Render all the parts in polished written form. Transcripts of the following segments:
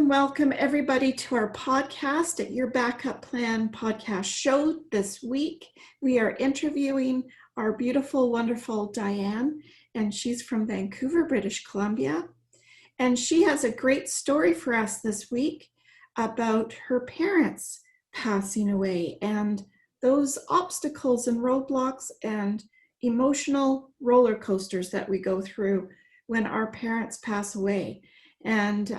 welcome everybody to our podcast at Your Backup Plan podcast show. This week, we are interviewing our beautiful, wonderful Dianne, and she's from Vancouver, British Columbia. And she has a great story for us this week about her parents passing away and those obstacles and roadblocks and emotional roller coasters that we go through when our parents pass away. And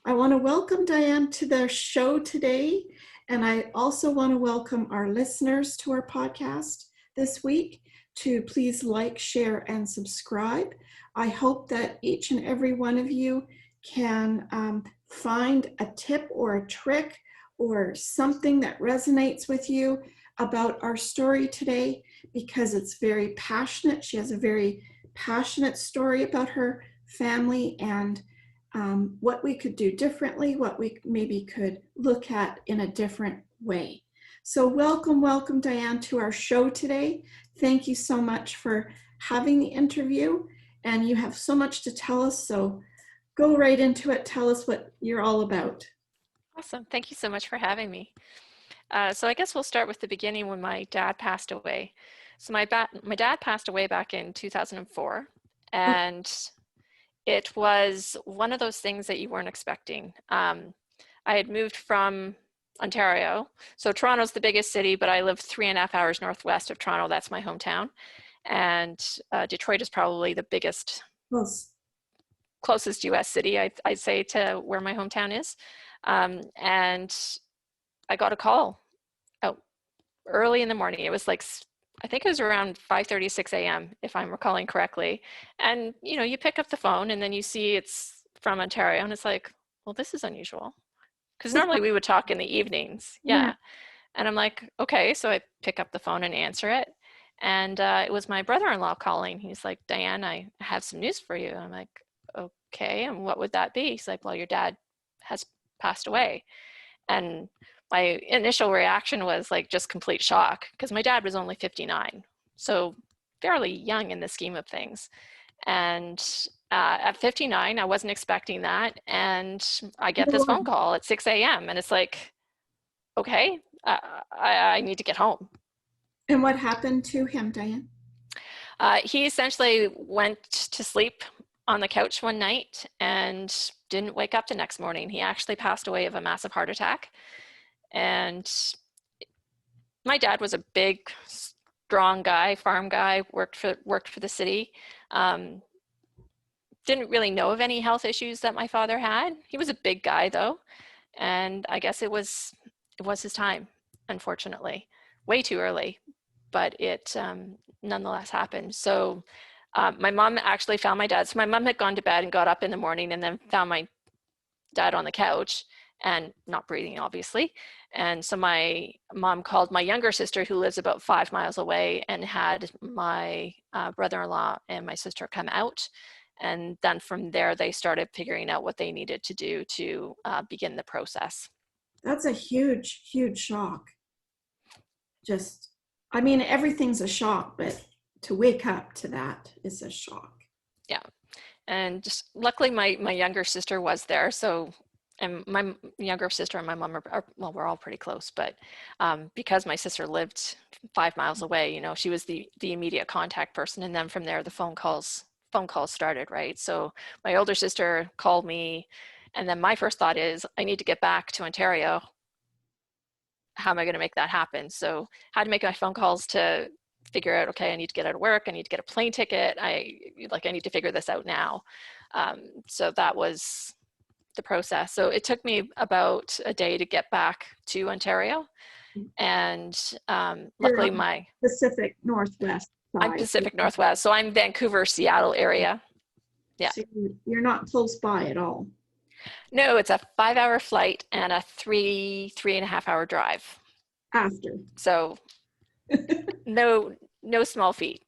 I want to welcome Dianne to the show today. And I also want to welcome our listeners to our podcast this week to please like, share, and subscribe. I hope that each and every one of you can find a tip or a trick or something that resonates with you about our story today, because it's very passionate. She has a very passionate story about her family and what we could do differently, what we maybe could look at in a different way. So welcome, Dianne, to our show today. Thank you so much for having the interview, and you have so much to tell us, so go right into it. Tell us what you're all about. Awesome. Thank you so much for having me. So I guess we'll start with the beginning when my dad passed away. So my dad passed away back in 2004, and it was one of those things that you weren't expecting. I had moved from Ontario. So Toronto's the biggest city, but I live 3.5 hours northwest of Toronto. That's my hometown. And Detroit is probably the biggest, closest US city, I'd say, to where my hometown is. And I got a call early in the morning. It was like, I think it was around 5:30, 6 a.m., if I'm recalling correctly. And, you know, you pick up the phone and then you see it's from Ontario, and it's like, well, this is unusual. Because normally we would talk in the evenings. Yeah. And I'm like, okay. So I pick up the phone and answer it. And it was my brother-in-law calling. He's like, Dianne, I have some news for you. And I'm like, okay. And what would that be? He's like, well, your dad has passed away. And my initial reaction was like just complete shock, because my dad was only 59, so fairly young in the scheme of things. And at 59, I wasn't expecting that. And I get this phone call at 6 a.m. and it's like, okay, I need to get home. And what happened to him, Dianne? He essentially went to sleep on the couch one night and didn't wake up the next morning. He actually passed away of a massive heart attack. And my dad was a big, strong guy, farm guy, worked for the city. Didn't really know of any health issues that my father had. He was a big guy though. And I guess it was his time, unfortunately. Way too early, but it nonetheless happened. So my mom actually found my dad. So my mom had gone to bed and got up in the morning and then found my dad on the couch and not breathing, obviously. And so my mom called my younger sister, who lives about 5 miles away, and had my brother-in-law and my sister come out. And then from there, they started figuring out what they needed to do to begin the process. That's a huge, huge shock. I mean, everything's a shock, but to wake up to that is a shock. Yeah. And just luckily my younger sister was there. So, and my younger sister and my mom are well, we're all pretty close, but because my sister lived 5 miles away, you know, she was the immediate contact person. And then from there, the phone calls started, right? So my older sister called me, and then my first thought is, I need to get back to Ontario. How am I going to make that happen? So I had to make my phone calls to figure out, okay, I need to get out of work. I need to get a plane ticket. I need to figure this out now. So that was the process. So it took me about a day to get back to Ontario. And luckily my Pacific Northwest side. I'm Pacific Northwest. So I'm Vancouver, Seattle area. Yeah. So you're not close by at all. No, it's a 5-hour flight and a 3.5 hour drive. After. So no small feat.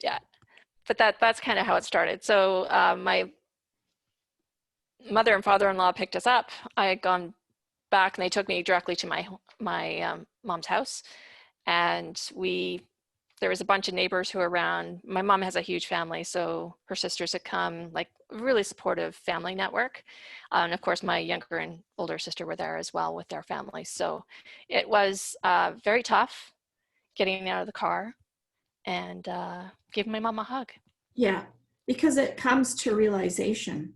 Yeah, but that's kind of how it started. So my mother and father-in-law picked us up. I had gone back and they took me directly to my mom's house, and there was a bunch of neighbors who were around. My mom has a huge family, so her sisters had come, like really supportive family network. And of course, my younger and older sister were there as well with their families. So it was very tough getting out of the car and giving my mom a hug. Yeah, because it comes to realization,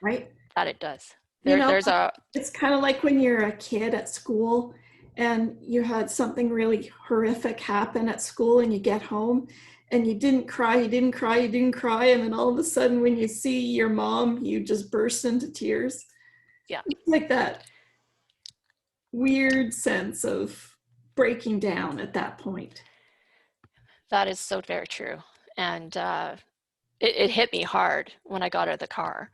right? That it does. You know, There's a it's kind of like when you're a kid at school and you had something really horrific happen at school and you get home and you didn't cry, you didn't cry, you didn't cry. And then all of a sudden, when you see your mom, you just burst into tears. yeah. It's like that weird sense of breaking down at that point. That is so very true. And it hit me hard when I got out of the car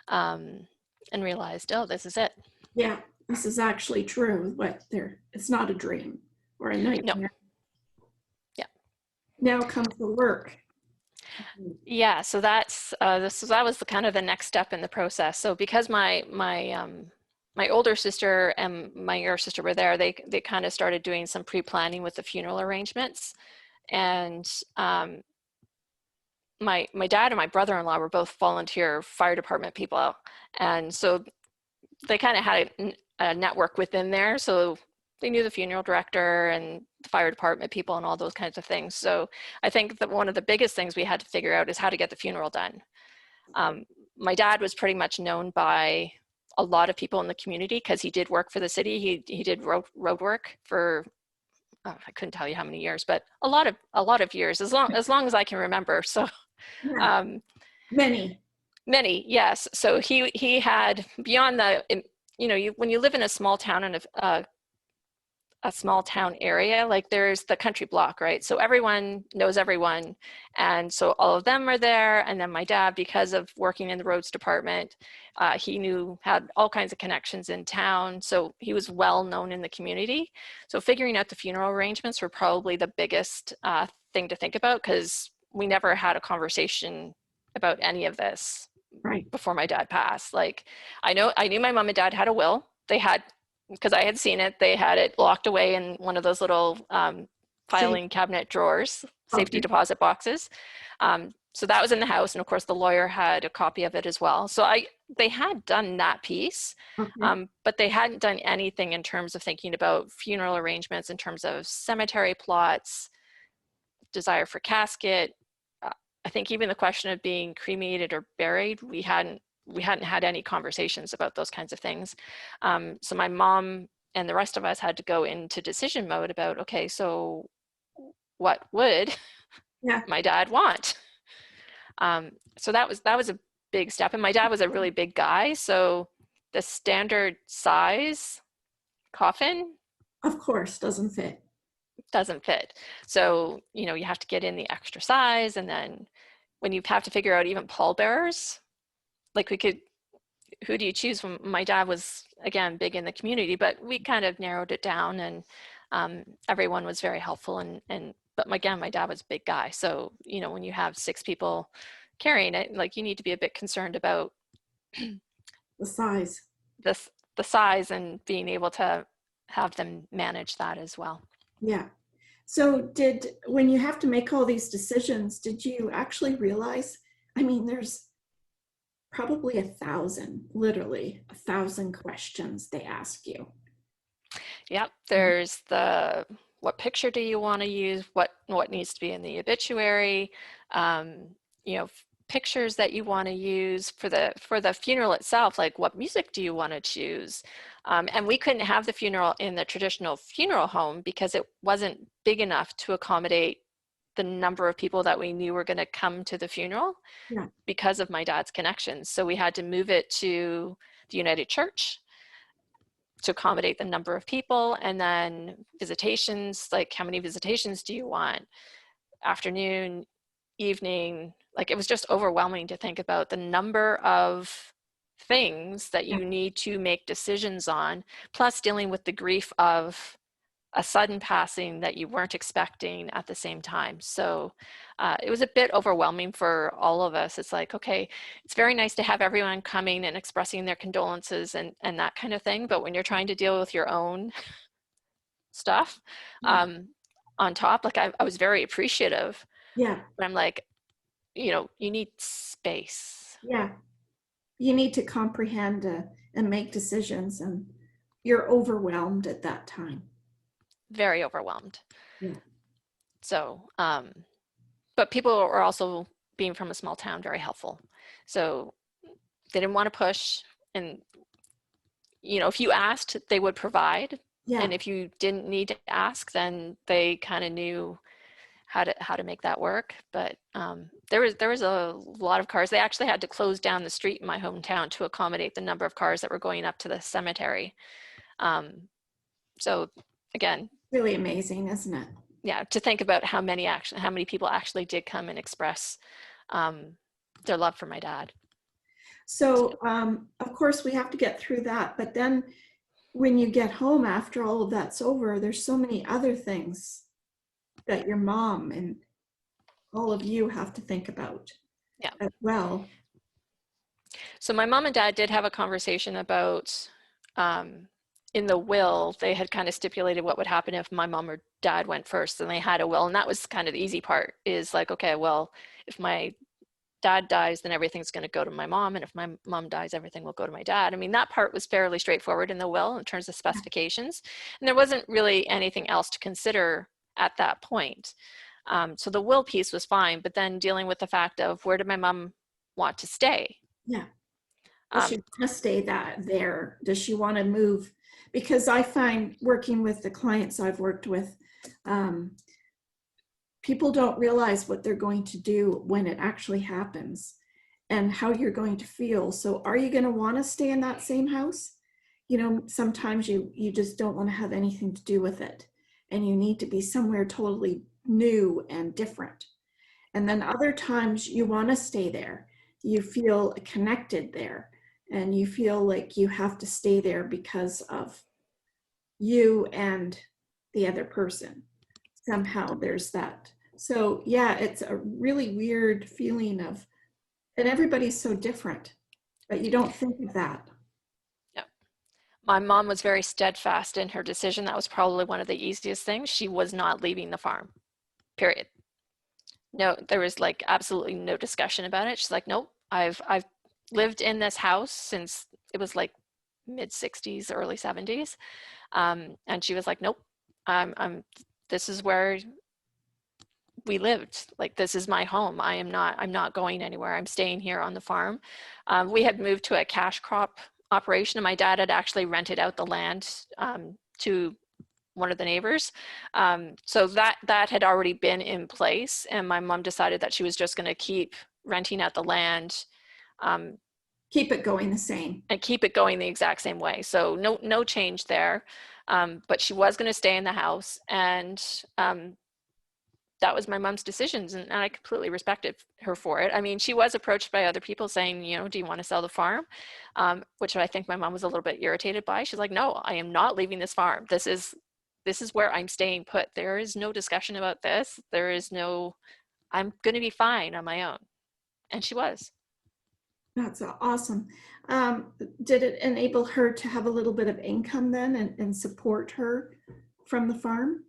and realized, oh, this is it. Yeah, this is actually true. What there, it's not a dream or a No. nightmare. Yeah. Now comes the work. Yeah. So that's that was the kind of the next step in the process. So because my older sister and my younger sister were there, they kind of started doing some pre-planning with the funeral arrangements. And my dad and my brother-in-law were both volunteer fire department people, and so they kind of had a network within there. So they knew the funeral director and the fire department people and all those kinds of things. So I think that one of the biggest things we had to figure out is how to get the funeral done. My dad was pretty much known by a lot of people in the community because he did work for the city. He did road work for I couldn't tell you how many years, but a lot of years, as long as I can remember. So Yeah, many. many, yes. So he had beyond the, when you live in a small town and a small town area, like there's the country block, right? So everyone knows everyone. And so all of them are there. And then my dad, because of working in the roads department, had all kinds of connections in town. So he was well known in the community. So figuring out the funeral arrangements were probably the biggest thing to think about, because we never had a conversation about any of this Right. before my dad passed. Like I knew my mom and dad had a will. They had, because I had seen it, they had it locked away in one of those little filing cabinet drawers, safety deposit boxes. So that was in the house, and of course the lawyer had a copy of it as well. So they had done that piece, Okay. but they hadn't done anything in terms of thinking about funeral arrangements, in terms of cemetery plots, desire for casket. I think even the question of being cremated or buried, we hadn't had any conversations about those kinds of things. So my mom and the rest of us had to go into decision mode about, okay, so what would my dad want? So that was a big step. And my dad was a really big guy. So the standard size coffin, Of course, doesn't fit. doesn't fit. So, you have to get in the extra size. And then when you have to figure out even pallbearers, like who do you choose from? My dad was, again, big in the community, but we kind of narrowed it down, and everyone was very helpful. But again, my dad was a big guy. So, when you have 6 people carrying it, like, you need to be a bit concerned about The size. the size and being able to have them manage that as well. Yeah. So when you have to make all these decisions, did you actually realize, I mean, there's probably literally 1,000 questions they ask you. Yep. There's what picture do you want to use? What needs to be in the obituary? Pictures that you want to use for the funeral itself, like what music do you want to choose? And we couldn't have the funeral in the traditional funeral home because it wasn't big enough to accommodate the number of people that we knew were going to come to the funeral because of my dad's connections. So we had to move it to the United Church to accommodate the number of people. And then visitations, like how many visitations do you want? Afternoon, evening, like it was just overwhelming to think about the number of things that you need to make decisions on, plus dealing with the grief of a sudden passing that you weren't expecting at the same time. So it was a bit overwhelming for all of us. It's like, okay, it's very nice to have everyone coming and expressing their condolences and that kind of thing. But when you're trying to deal with your own stuff, on top. Like I was very appreciative, Yeah. but I'm like, you need space. Yeah. You need to comprehend and make decisions, and you're overwhelmed at that time. Very overwhelmed. Yeah. So, but people were also, being from a small town, very helpful. So they didn't want to push. And, if you asked, they would provide. Yeah. And if you didn't need to ask, then they kind of knew how to make that work. But there was a lot of cars. They actually had to close down the street in my hometown to accommodate the number of cars that were going up to the cemetery. So again, Really amazing, isn't it? yeah, to think about how many people actually did come and express um, their love for my dad. So, of course, we have to get through that. But then when you get home after all of that's over, there's so many other things that your mom and all of you have to think about Yeah. as well. So my mom and dad did have a conversation about, in the will, they had kind of stipulated what would happen if my mom or dad went first, and they had a will. And that was kind of the easy part, is like, okay, well, if my dad dies, then everything's going to go to my mom. And if my mom dies, everything will go to my dad. I mean, that part was fairly straightforward in the will in terms of specifications. And there wasn't really anything else to consider at that point. So the will piece was fine, but then dealing with the fact of, where did my mom want to stay? Yeah. Does she want to stay there? Does she want to move? Because I find, working with the clients I've worked with, people don't realize what they're going to do when it actually happens and how you're going to feel. So are you going to want to stay in that same house? Sometimes you just don't want to have anything to do with it, and you need to be somewhere totally new and different. And then other times you want to stay there. You feel connected there, and you feel like you have to stay there because of you and the other person. Somehow there's that. So yeah, it's a really weird feeling of, and everybody's so different, but you don't think of that. Yeah. My mom was very steadfast in her decision. That was probably one of the easiest things. She was not leaving the farm, period. No, there was like absolutely no discussion about it. She's like, nope, I've lived in this house since it was like mid 60s, early 70s. And she was like, nope, this is where we lived. Like, this is my home. I'm not going anywhere. I'm staying here on the farm. We had moved to a cash crop operation, and my dad had actually rented out the land to one of the neighbors. So that had already been in place, and my mom decided that she was just going to keep renting out the land, Keep it going the same. and keep it going the exact same way. So no change there. But she was going to stay in the house, and that was my mom's decisions, and I completely respected her for it. I mean, she was approached by other people saying, do you want to sell the farm? Which I think my mom was a little bit irritated by. She's like, no, I am not leaving this farm. This is where I'm staying put. There is no discussion about this. I'm going to be fine on my own. And she was. That's awesome. Did it enable her to have a little bit of income then, and support her from the farm?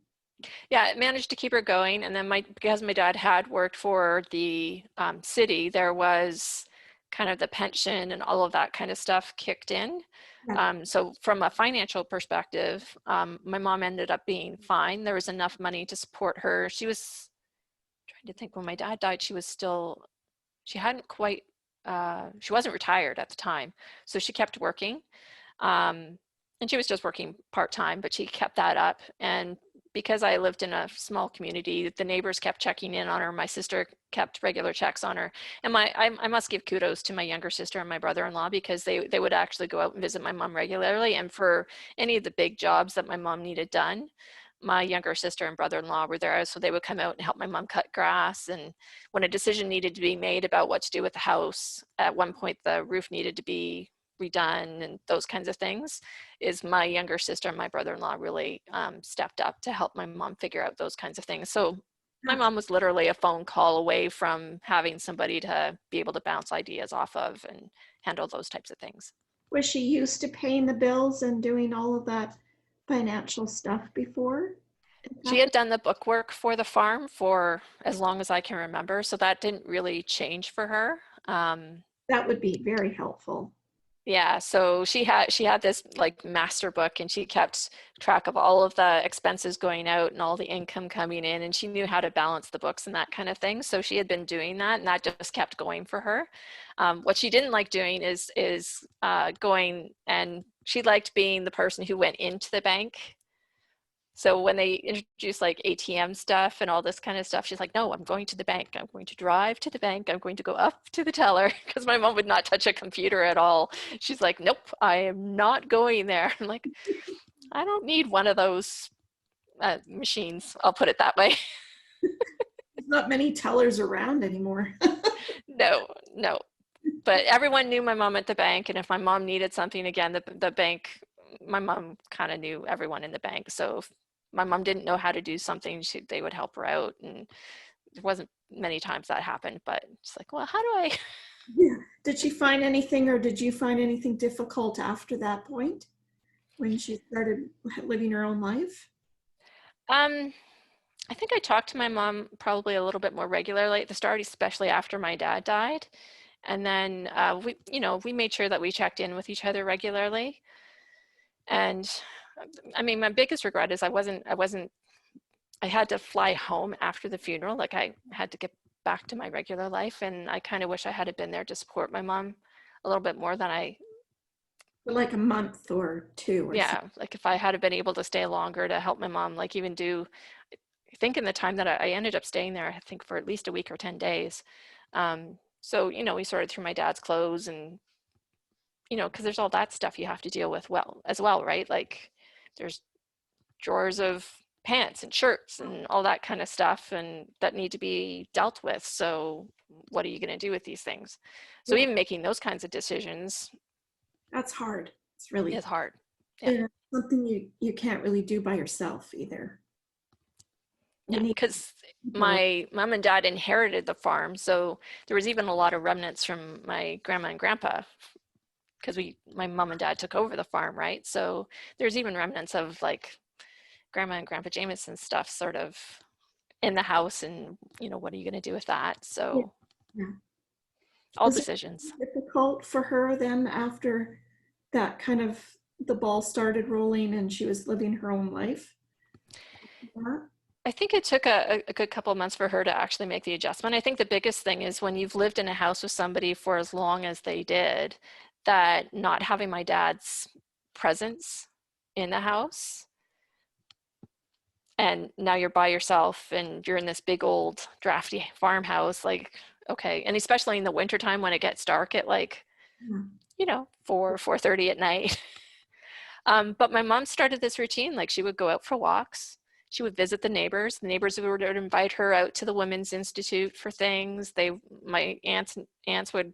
Yeah, it managed to keep her going. And then because my dad had worked for the city, there was kind of the pension and all of that kind of stuff kicked in. Yeah. So from a financial perspective, my mom ended up being fine. There was enough money to support her. She was trying to think, when my dad died, she hadn't quite, she wasn't retired at the time. So she kept working. And she was just working part-time, but she kept that up. And because I lived in a small community, the neighbors kept checking in on her. My sister kept regular checks on her. And I must give kudos to my younger sister and my brother-in-law, because they would actually go out and visit my mom regularly. And for any of the big jobs that my mom needed done, my younger sister and brother-in-law were there. So they would come out and help my mom cut grass. And when a decision needed to be made about what to do with the house, at one point the roof needed to be redone and those kinds of things, is my younger sister and my brother-in-law really stepped up to help my mom figure out those kinds of things. So my mom was literally a phone call away from having somebody to be able to bounce ideas off of and handle those types of things. Was she used to paying the bills and doing all of that financial stuff before? She had done the book work for the farm for as long as I can remember, so that didn't really change for her. That would be very helpful. Yeah, so she had this like master book, and she kept track of all of the expenses going out and all the income coming in, and she knew how to balance the books and that kind of thing. So she had been doing that, and that just kept going for her. What she didn't like doing is going, and she liked being the person who went into the bank. So when they introduced like ATM stuff and all this kind of stuff, she's like, no, I'm going to the bank. I'm going to drive to the bank. I'm going to go up to the teller, because my mom would not touch a computer at all. She's like, nope, I am not going there. I'm like, I don't need one of those machines. I'll put it that way. There's not many tellers around anymore. No, no. But everyone knew my mom at the bank. And if my mom needed something, again, the bank, my mom kind of knew everyone in the bank. So if my mom didn't know how to do something, they would help her out. And there wasn't many times that happened, but it's like, well, how do I? Yeah. Did she find anything, or did you find anything difficult after that point when she started living her own life? Um, I think I talked to my mom probably a little bit more regularly at the start, especially after my dad died. And then we made sure that we checked in with each other regularly. And I mean, my biggest regret is I had to fly home after the funeral. Like I had to get back to my regular life, and I kind of wish I had been there to support my mom a little bit more than For like a month or two or yeah, something. like if I had been able to stay longer to help my mom, like even do, I think in the time that I ended up staying there, I think for at least a week or 10 days. So, we sorted through my dad's clothes, and, because there's all that stuff you have to deal with as well, right? Like there's drawers of pants and shirts and all that kind of stuff, and that need to be dealt with. So what are you going to do with these things? So Yeah, even making those kinds of decisions that's hard. It's really, is hard. Yeah. yeah, something you can't really do by yourself either. You Yeah, need because people. my mom and dad inherited the farm, so there was even a lot of remnants from my grandma and grandpa, because my mom and dad took over the farm, right? So there's even remnants of like grandma and grandpa Jameson stuff sort of in the house, and what are you going to do with that? Yeah, So yeah. all Was it decisions. difficult for her then after that kind of the ball started rolling and she was living her own life? Yeah. I think it took a good couple of months for her to actually make the adjustment. I think the biggest thing is when you've lived in a house with somebody for as long as they did, that not having my dad's presence in the house, and now you're by yourself and you're in this big old drafty farmhouse, like, okay. And especially in the wintertime when it gets dark at like, 4:30 at night. But my mom started this routine. Like she would go out for walks. She would visit the neighbors. The neighbors would invite her out to the Women's Institute for things. My aunts would,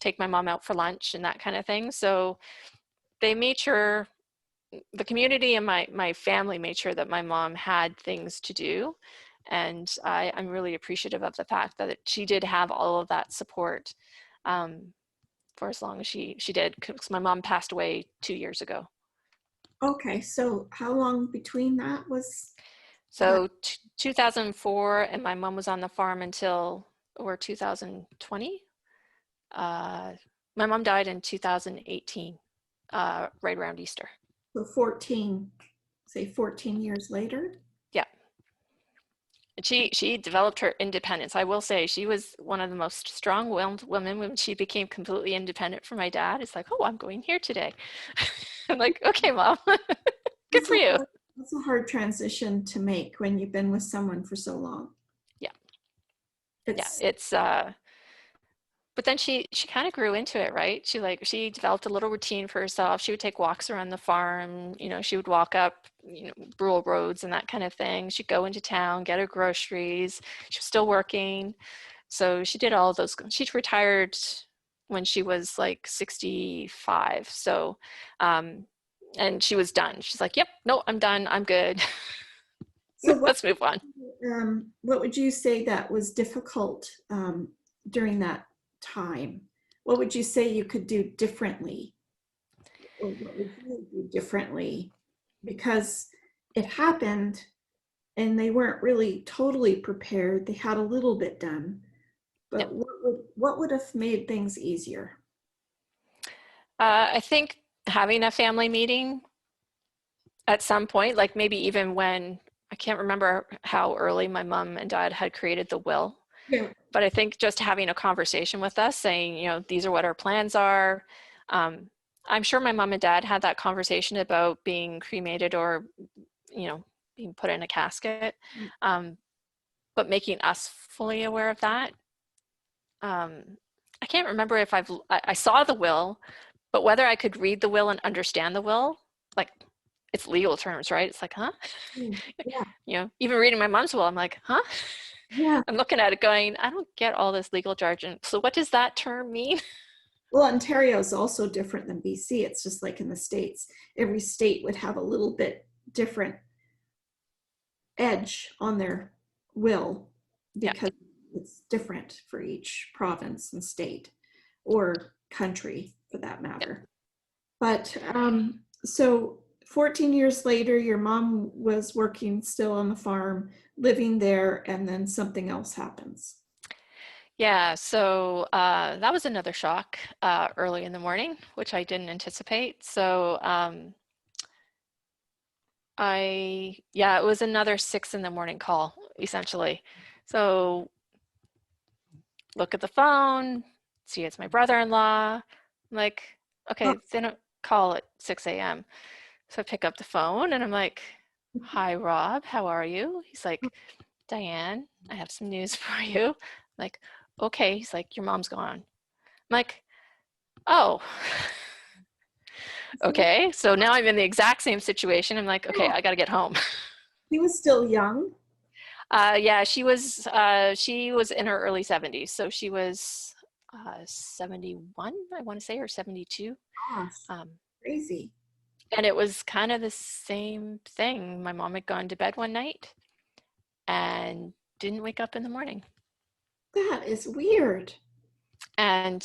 take my mom out for lunch and that kind of thing. So they made sure, the community and my family made sure that my mom had things to do. And I'm really appreciative of the fact that she did have all of that support, um, for as long as she did, because my mom passed away 2 years ago. Okay, so how long between that was that? So 2004, and my mom was on the farm until, or 2020. Uh, my mom died in 2018, right around Easter. So 14, say 14 years later? Yeah, and she developed her independence. I will say she was one of the most strong-willed women when she became completely independent from my dad. It's like, oh, I'm going here today. I'm like, okay, mom, good That's for a you. hard, that's a hard transition to make when you've been with someone for so long. Yeah, yeah, It's it's but then she kind of grew into it, right? She developed a little routine for herself. She would take walks around the farm, she would walk up, rural roads and that kind of thing. She'd go into town, get her groceries. She was still working. So she did all of those. She retired when she was like 65. So and she was done. She's like, "Yep, no, I'm done. I'm good. so Let's move on." what would you say that was difficult during that time? What would you say you could do differently, or what would you do differently? Because it happened, and they weren't really totally prepared. They had a little bit done, Yeah. but what would have made things easier? I think having a family meeting at some point, like maybe even when, I can't remember how early my mom and dad had created the will, Yeah. but I think just having a conversation with us saying, you know, these are what our plans are. Um, I'm sure my mom and dad had that conversation about being cremated or, you know, being put in a casket, um, but making us fully aware of that. I can't remember if I saw the will, but whether I could read the will and understand the will, like it's legal terms, right? It's like, huh? Mm, yeah. You know, even reading my mom's will, I'm like, huh? Yeah. I'm looking at it going, I don't get all this legal jargon. So what does that term mean? Well, Ontario is also different than BC. It's just like in the States. Every state would have a little bit different edge on their will Yeah, because it's different for each province and state or country for that yeah. matter. But so 14 years later, your mom was working still on the farm, living there, and then something else happens. Yeah, so that was another shock early in the morning, which I didn't anticipate. So yeah, it was another 6 in the morning call, essentially. So look at the phone, see it's my brother-in-law. I'm like, Oh, okay, they don't call at 6 a.m. So I pick up the phone and I'm like, hi, Rob, how are you? He's like, Diane, I have some news for you. I'm like, okay. He's like, your mom's gone. I'm like, oh, okay. So now I'm in the exact same situation. I'm like, okay, I got to get home. he was still young. Yeah, she was in her early 70s. So she was 71, I want to say, or 72. Gosh, Um, crazy. and it was kind of the same thing. My mom had gone to bed one night and didn't wake up in the morning. That is weird. And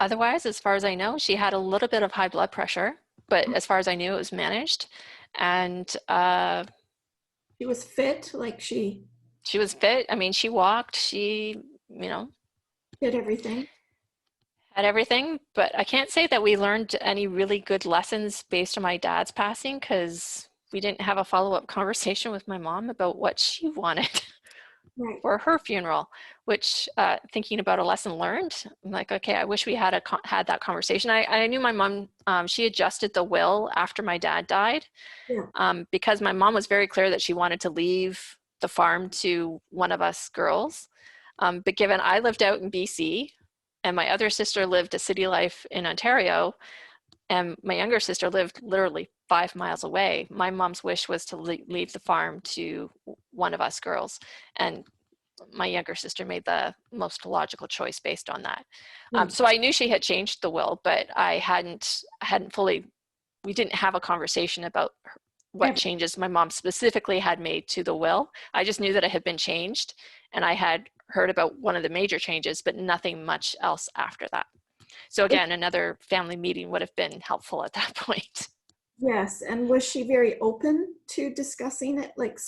otherwise, as far as I know, she had a little bit of high blood pressure, but as far as I knew, it was managed. And She was fit, like she she was fit. I mean, she walked, you know, did everything. had everything. But I can't say that we learned any really good lessons based on my dad's passing because we didn't have a follow-up conversation with my mom about what she wanted Right. for her funeral, which thinking about a lesson learned, I'm like, okay, I wish we had that conversation. I knew my mom, she adjusted the will after my dad died Yeah. because my mom was very clear that she wanted to leave the farm to one of us girls. But given I lived out in BC and my other sister lived a city life in Ontario, and my younger sister lived literally 5 miles away, my mom's wish was to leave the farm to one of us girls. And my younger sister made the most logical choice based on that. Yeah. So I knew she had changed the will, but I hadn't fully. We didn't have a conversation about what Ever. changes my mom specifically had made to the will. I just knew that it had been changed, and I had heard about one of the major changes, but nothing much else after that. So It, again, another family meeting would have been helpful at that point. yes. And was she very open to discussing it? Like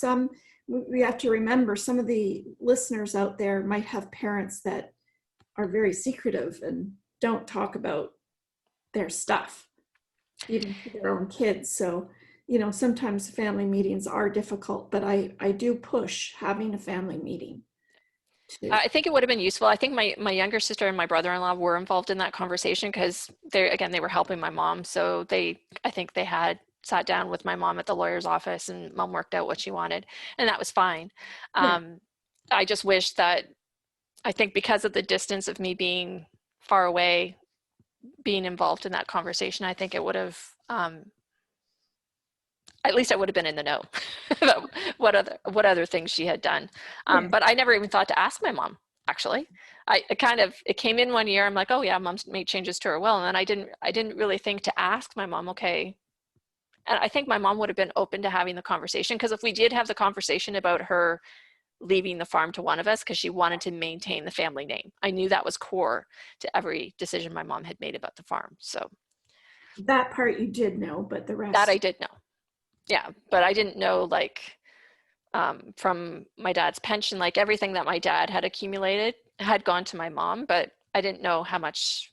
we have to remember some of the listeners out there might have parents that are very secretive and don't talk about their stuff, even to their own kids. So, sometimes family meetings are difficult, but I do push having a family meeting to, I think it would have been useful. I think my younger sister and my brother-in-law were involved in that conversation because they were helping my mom. So I think they had sat down with my mom at the lawyer's office and mom worked out what she wanted, and that was fine. yeah, Um, I just wish that, I think because of the distance of me being far away, being involved in that conversation, I think it would have, at least I would have been in the know about what other things she had done. yeah. But I never even thought to ask my mom, actually. It came in one year, I'm like, oh yeah, mom's made changes to her will. And then I didn't really think to ask my mom, okay. And I think my mom would have been open to having the conversation, because if we did have the conversation about her leaving the farm to one of us because she wanted to maintain the family name, I knew that was core to every decision my mom had made about the farm. So That part you did know, but the that I rest, did know. Yeah, but I didn't know, like, from my dad's pension. Like everything that my dad had accumulated had gone to my mom, but I didn't know how much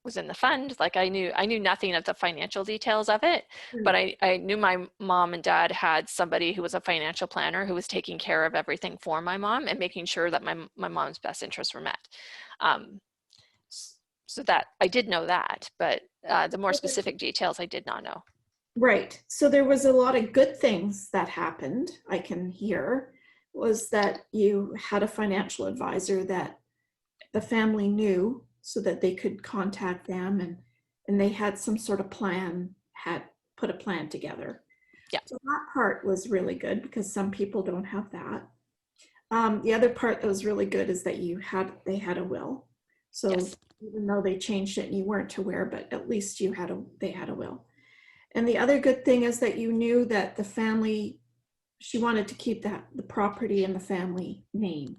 was in the fund. Like I knew nothing of the financial details of it, but I knew my mom and dad had somebody who was a financial planner who was taking care of everything for my mom and making sure that my mom's best interests were met. Um, so that I did know that, but the more specific details I did not know. Right. So there was a lot of good things that happened, I can hear, was that you had a financial advisor that the family knew so that they could contact them, and they had some sort of plan, had put a plan together. Yeah. So that part was really good because some people don't have that. The other part that was really good is that they had a will. So Yes. even though they changed it and you weren't aware, but at least they had a will. And the other good thing is that you knew that the family, she wanted to keep the property in the family name.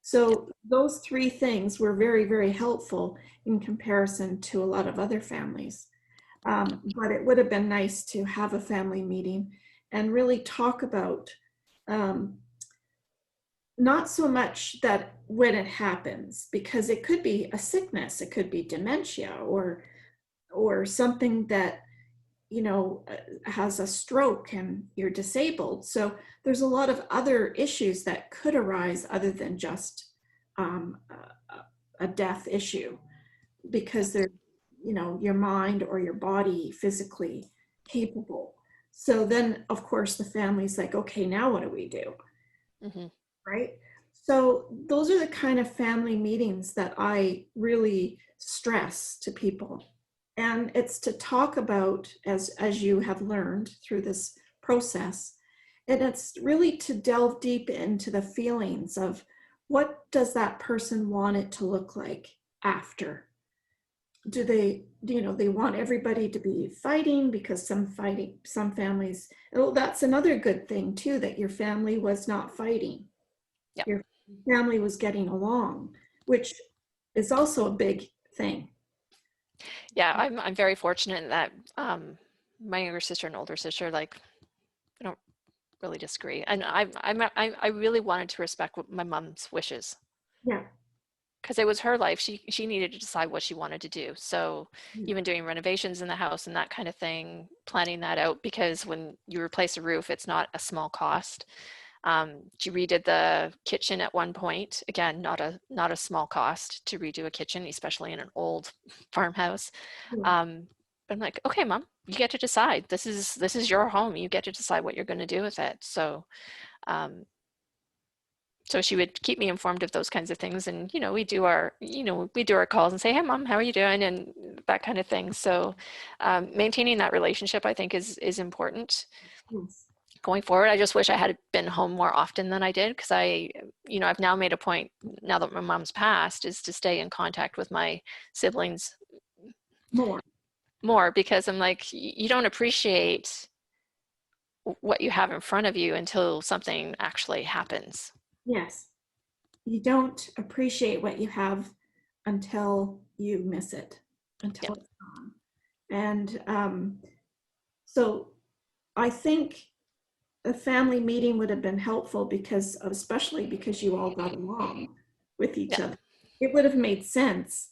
So those three things were very, very helpful in comparison to a lot of other families. But it would have been nice to have a family meeting and really talk about um, not so much that when it happens, because it could be a sickness, it could be dementia or something that has a stroke and you're disabled. So there's a lot of other issues that could arise other than just a death issue, because they're, your mind or your body physically capable. So then, of course, the family's like, okay, now what do we do? Mm-hmm. Right? So those are the kind of family meetings that I really stress to people. And it's to talk about, as you have learned through this process, and it's really to delve deep into the feelings of what does that person want it to look like after. Do they, they want everybody to be fighting, because some families, oh, that's another good thing too, that your family was not fighting. Yeah. Your family was getting along, which is also a big thing. Yeah. I'm very fortunate in that my younger sister and older sister, like, I don't really disagree. And I really wanted to respect my mom's wishes Yeah. because it was her life. She needed to decide what she wanted to do. So even doing renovations in the house and that kind of thing, planning that out, because when you replace a roof, it's not a small cost. She redid the kitchen at one point. Again, not a small cost to redo a kitchen, especially in an old farmhouse. Um, I'm like, okay, mom, you get to decide. This is your home. You get to decide what you're going to do with it. Um, so she would keep me informed of those kinds of things, and we do our calls and say, hey, mom, how are you doing, and that kind of thing. So maintaining that relationship, I think, is important Yes. going forward. I just wish I had been home more often than I did, because I've now made a point, now that my mom's passed, is to stay in contact with my siblings More. more, because I'm like, you don't appreciate what you have in front of you until something actually happens. Yes. You don't appreciate what you have until you miss it, Yeah. until it's gone. And so I think a family meeting would have been helpful, especially because you all got along with each Yeah. other. It would have made sense,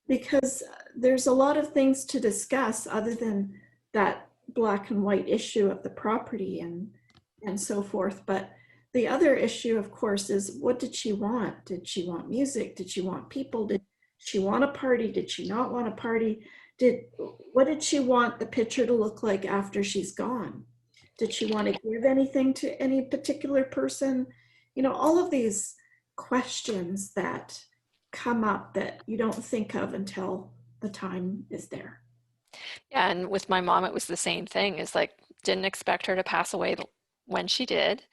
because there's a lot of things to discuss other than that black and white issue of the property and so forth. But the other issue, of course, is what did she want? Did she want music? Did she want people? Did she want a party? Did she not want a party? What did she want the picture to look like after she's gone? Did she want to give anything to any particular person? All of these questions that come up that you don't think of until the time is there. Yeah, and with my mom, it was the same thing. Is like, didn't expect her to pass away when she did.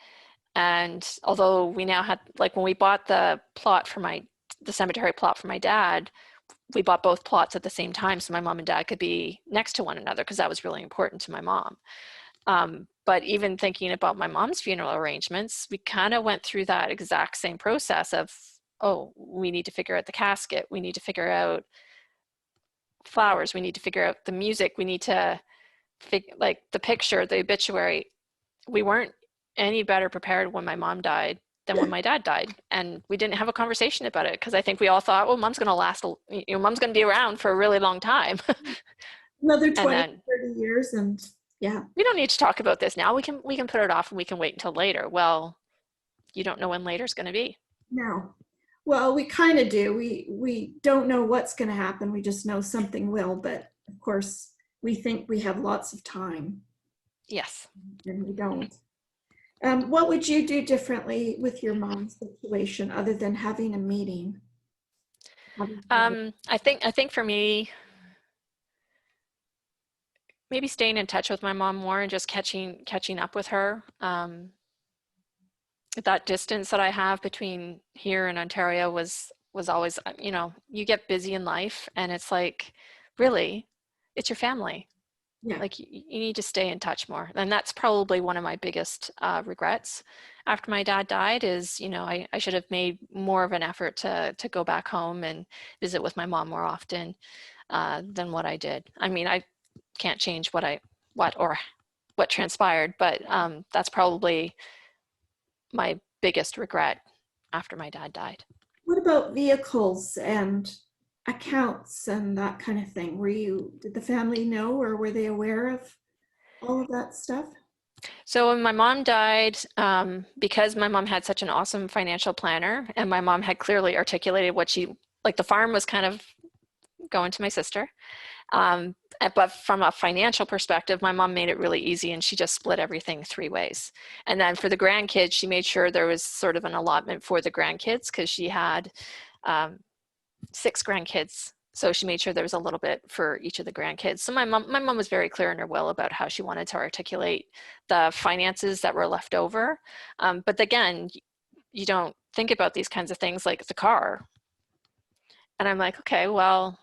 And although we now had, like, when we bought the cemetery plot for my dad, we bought both plots at the same time so my mom and dad could be next to one another, because that was really important to my mom. But even thinking about my mom's funeral arrangements, we kind of went through that exact same process of, oh, we need to figure out the casket, we need to figure out flowers, we need to figure out the music, we need to like the picture, the obituary. We weren't any better prepared when my mom died than when my dad died. And we didn't have a conversation about it because I think we all thought, well, mom's going to last, mom's going to be around for a really long time. Another And 20, then 30 years and yeah. we don't need to talk about this now. We can put it off and we can wait until later. Well, you don't know when later's going to be. No. Well, we kind of do. We don't know what's going to happen. We just know something will, but of course, we think we have lots of time Yes. and we don't. What would you do differently with your mom's situation other than having a meeting? I think for me, maybe staying in touch with my mom more and just catching up with her. That distance that I have between here and Ontario was always, you get busy in life and it's like, really, it's your family. Yeah. Like you need to stay in touch more. And that's probably one of my biggest regrets after my dad died is, I should have made more of an effort to go back home and visit with my mom more often than what I did. I mean, I can't change what transpired, but that's probably my biggest regret after my dad died. What about vehicles and accounts and that kind of thing? Did the family know or were they aware of all of that stuff? So when my mom died, because my mom had such an awesome financial planner and my mom had clearly articulated like the farm was kind of going to my sister. But from a financial perspective, my mom made it really easy and she just split everything 3 ways. And then for the grandkids, she made sure there was sort of an allotment for the grandkids because she had 6 grandkids. So she made sure there was a little bit for each of the grandkids. So my mom was very clear in her will about how she wanted to articulate the finances that were left over. But again, you don't think about these kinds of things like the car. And I'm like, okay, well,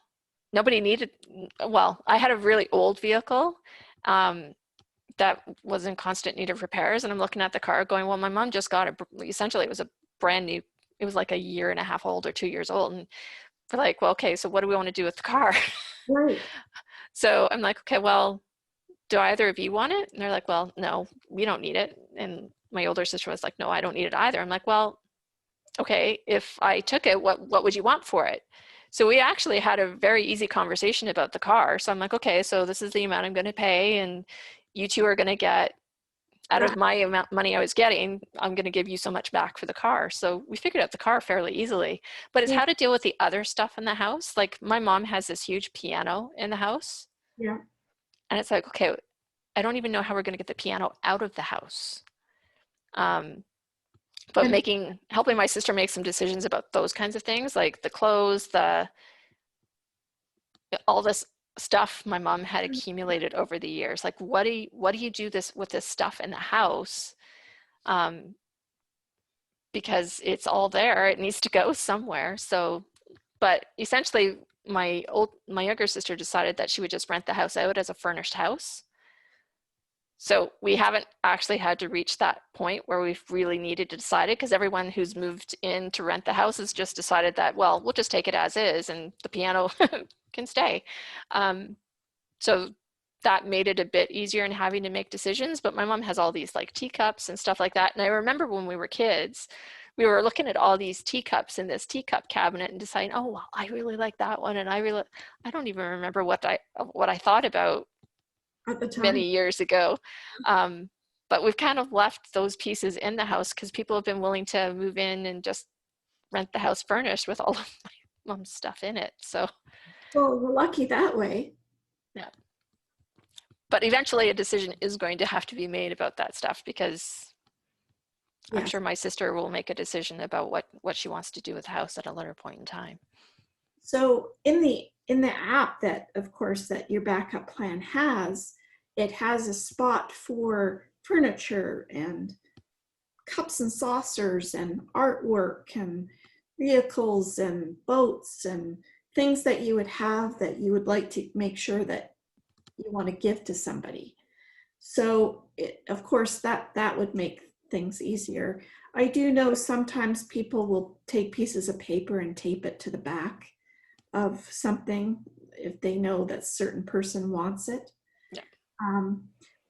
I had a really old vehicle that was in constant need of repairs. And I'm looking at the car going, well, my mom just got it. Essentially, it was a brand new, it was like a year and a half old or 2 years old. And we're like, well, okay, so what do we want to do with the car? Right. So I'm like, okay, well, do either of you want it? And they're like, well, no, we don't need it. And my older sister was like, no, I don't need it either. I'm like, well, okay, if I took it, what would you want for it? So we actually had a very easy conversation about the car. So I'm like, okay, so this is the amount I'm going to pay, and you two are going to get out of my amount money I was getting, I'm going to give you so much back for the car. So we figured out the car fairly easily, but it's Yeah. how to deal with the other stuff in the house. Like my mom has this huge piano in the house, Yeah. and it's like, okay, I don't even know how we're going to get the piano out of the house. But And helping my sister make some decisions about those kinds of things, like the clothes, all this stuff my mom had accumulated over the years. Like, what do you do with this stuff in the house? Because it's all there, it needs to go somewhere. So, but essentially, my younger sister decided that she would just rent the house out as a furnished house. So we haven't actually had to reach that point where we've really needed to decide it because everyone who's moved in to rent the house has just decided that, well, we'll just take it as is and the piano can stay. So that made it a bit easier in having to make decisions. But my mom has all these like teacups and stuff like that. And I remember when we were kids, we were looking at all these teacups in this teacup cabinet and deciding, oh, well, I really like that one. And I don't even remember what I thought about at the time, many years ago. But we've kind of left those pieces in the house because people have been willing to move in and just rent the house furnished with all of my mom's stuff in it. So, well, we're lucky that way. yeah. But eventually a decision is going to have to be made about that stuff because I'm Yes. sure my sister will make a decision about what she wants to do with the house at a later point in time. So in the app that, of course, that your backup plan has, it has a spot for furniture and cups and saucers and artwork and vehicles and boats and things that you would have that you would like to make sure that you want to give to somebody. So of course that would make things easier. I do know sometimes people will take pieces of paper and tape it to the back of something if they know that certain person wants it. Yeah.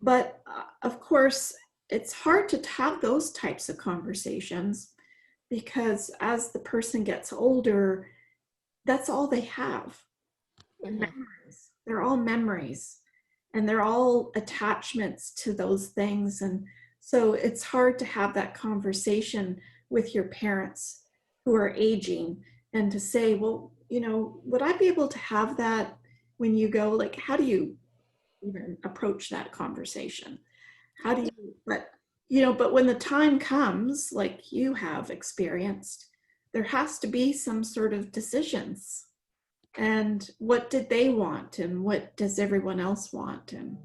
But of course, it's hard to have those types of conversations because as the person gets older, that's all they have. Mhm. Memories. They're all memories and they're all attachments to those things. And so it's hard to have that conversation with your parents who are aging and to say, well, would I be able to have that when you go? Like, how do you even approach that conversation? How do you, but when the time comes, like you have experienced, there has to be some sort of decisions. And what did they want? And what does everyone else want? And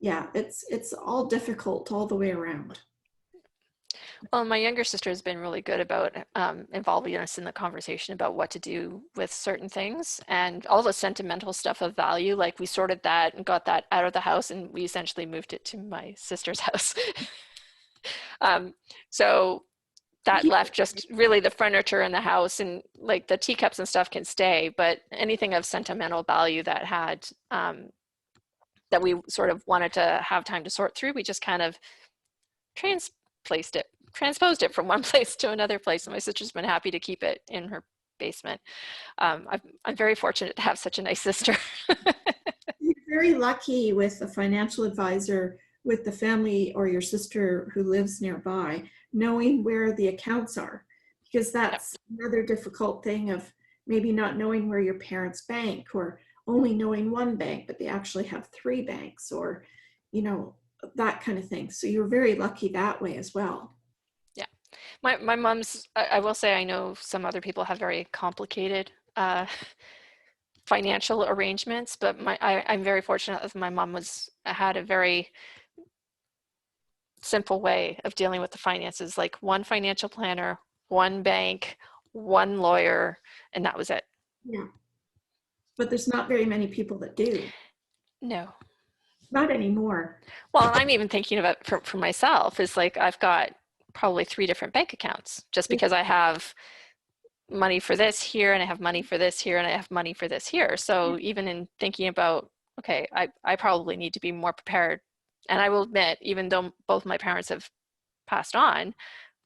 yeah, it's all difficult all the way around. Well, my younger sister has been really good about involving us in the conversation about what to do with certain things and all the sentimental stuff of value. Like we sorted that and got that out of the house, and we essentially moved it to my sister's house. um, so that Yeah, left just really the furniture in the house, and like the teacups and stuff can stay, but anything of sentimental value that had that we sort of wanted to have time to sort through, we just kind of transposed it from one place to another place. And my sister's been happy to keep it in her basement. I'm very fortunate to have such a nice sister. you're very lucky with a financial advisor with the family or your sister who lives nearby, knowing where the accounts are, because Yep. that's another difficult thing of maybe not knowing where your parents bank or only knowing one bank, but they actually have three banks or, you know, that kind of thing. So you're very lucky that way as well. Yeah. My mom's, I will say, I know some other people have very complicated financial arrangements, but I'm very fortunate that my mom had a very simple way of dealing with the finances, like one financial planner, one bank, one lawyer, and that was it. Yeah. But there's not very many people that do. No. Not anymore. Well, and I'm even thinking about for myself is like I've got probably three different bank accounts just Yeah. because I have money for this here and I have money for this here and I have money for this here. So even in thinking about, okay, I probably need to be more prepared. And I will admit, even though both my parents have passed on,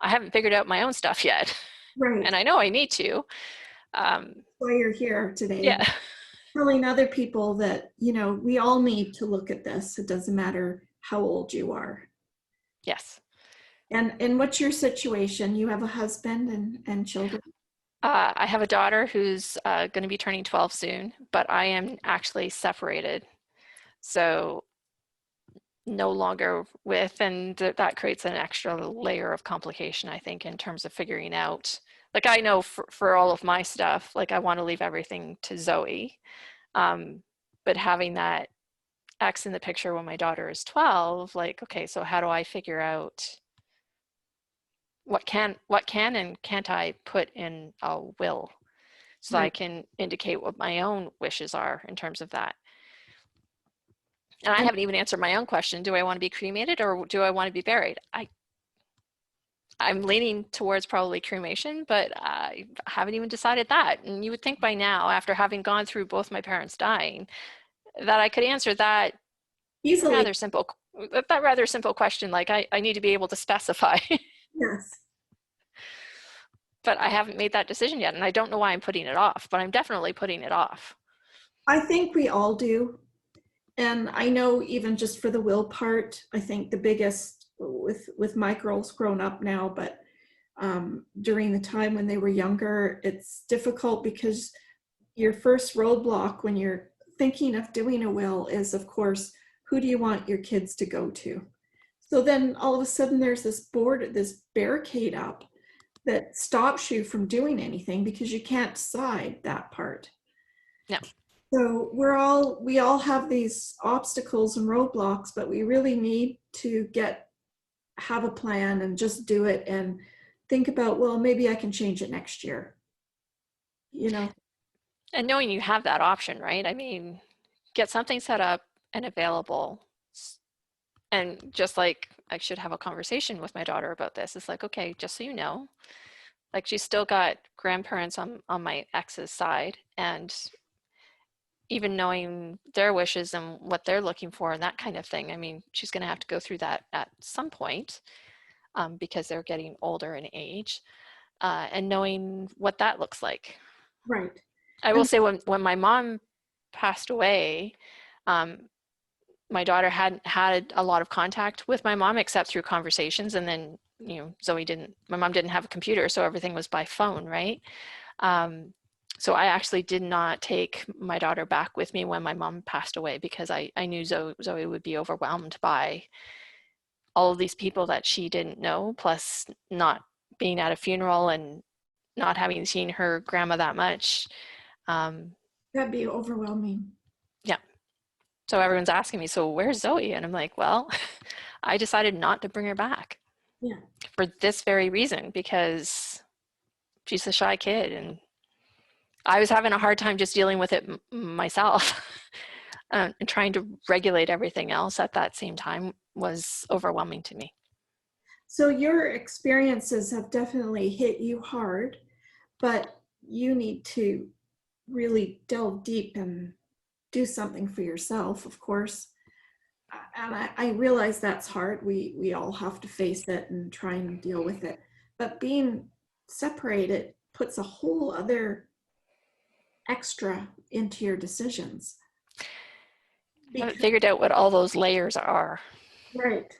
I haven't figured out my own stuff yet. Right. And I know I need to. Um, Why you're here today, yeah, telling other people that, we all need to look at this. It doesn't matter how old you are. yes. And what's your situation? You have a husband and children? I have a daughter who's going to be turning 12 soon, but I am actually separated. So no longer with, and that creates an extra layer of complication, I think, in terms of figuring out. Like I know for all of my stuff, like I want to leave everything to Zoe, um, but having that X in the picture when my daughter is 12, like, okay, so how do I figure out what can and can't I put in a will so that I Right. can indicate what my own wishes are in terms of that. And I And haven't even answered my own question. Do I want to be cremated or do I want to be buried? I'm leaning towards probably cremation, but I haven't even decided that. And you would think by now, after having gone through both my parents dying, that I could answer that easily, rather simple that rather simple question. Like I need to be able to specify, yes. but I haven't made that decision yet, and I don't know why I'm putting it off. But I'm definitely putting it off. I think we all do. And I know even just for the will part, I think the biggest with my girls grown up now, but during the time when they were younger, it's difficult because your first roadblock when you're thinking of doing a will is, of course, who do you want your kids to go to? So then all of a sudden there's this barricade up that stops you from doing anything because you can't decide that part. No. So we all have these obstacles and roadblocks, but we really need to have a plan and just do it and think about, well, maybe I can change it next year. You know, And knowing you have that option, right? I mean, get something set up and available. And just like I should have a conversation with my daughter about this. It's like, okay, just so you know, like she's still got grandparents on my ex's side, and even knowing their wishes and what they're looking for and that kind of thing. I mean, she's going to have to go through that at some point, because they're getting older in age, and knowing what that looks like. Right. I will And say when my mom passed away, um, my daughter hadn't had a lot of contact with my mom except through conversations. And then, my mom didn't have a computer, so everything was by phone, right? Um, so I actually did not take my daughter back with me when my mom passed away, because I knew Zoe would be overwhelmed by all of these people that she didn't know, plus not being at a funeral and not having seen her grandma that much. Um, that'd be overwhelming. yeah. So everyone's asking me, so where's Zoe? And I'm like, well, I decided not to bring her back Yeah. for this very reason, because she's a shy kid and I was having a hard time just dealing with it myself. And trying to regulate everything else at that same time was overwhelming to me. So your experiences have definitely hit you hard, but you need to really delve deep and do something for yourself, of course. And I realize that's hard. We all have to face it and try and deal with it. But being separated puts a whole other extra into your decisions. I haven't Because, figured out what all those layers are. right.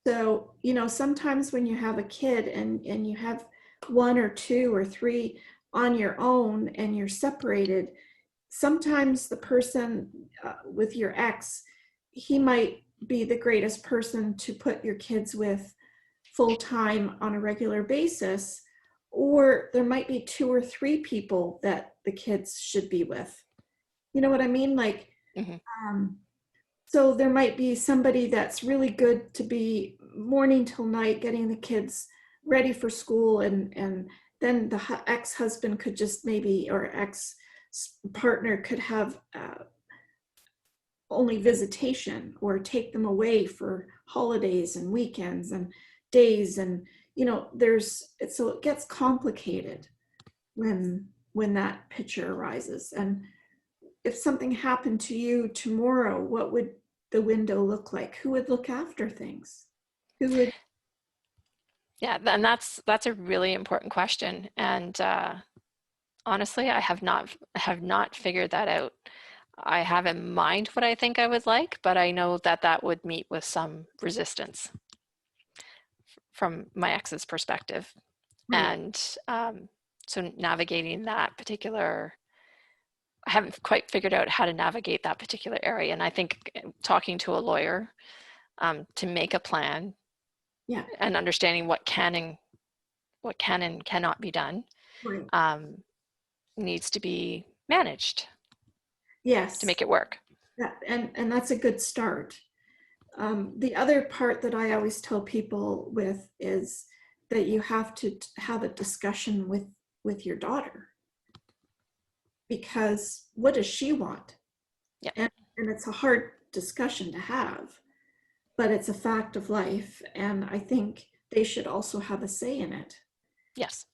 So, sometimes when you have a kid and you have one or two or three on your own and you're separated, sometimes the person with your ex, he might be the greatest person to put your kids with full time on a regular basis, or there might be two or three people that the kids should be with. You know what I mean? Like, Mm-hmm. um, so there might be somebody that's really good to be morning till night getting the kids ready for school, and then the ex-husband could just maybe, or ex-partner could have only visitation or take them away for holidays and weekends and days, and so it gets complicated when that picture arises. And if something happened to you tomorrow, what would the window look like? Who would look after things? Who would? Yeah, and that's a really important question. And honestly, I have not figured that out. I have in mind what I think I would like, but I know that that would meet with some resistance from my ex's perspective. Right. And so navigating that particular, I haven't quite figured out how to navigate that particular area. And I think talking to a lawyer, to make a plan Yeah. and understanding what can and cannot be done, Right. um, needs to be managed to Yes. make it work. And that's a good start. The other part that I always tell people with is that you have to have a discussion with your daughter, because what does she want? Yeah. And it's a hard discussion to have, but it's a fact of life. And I think they should also have a say in it, Yes.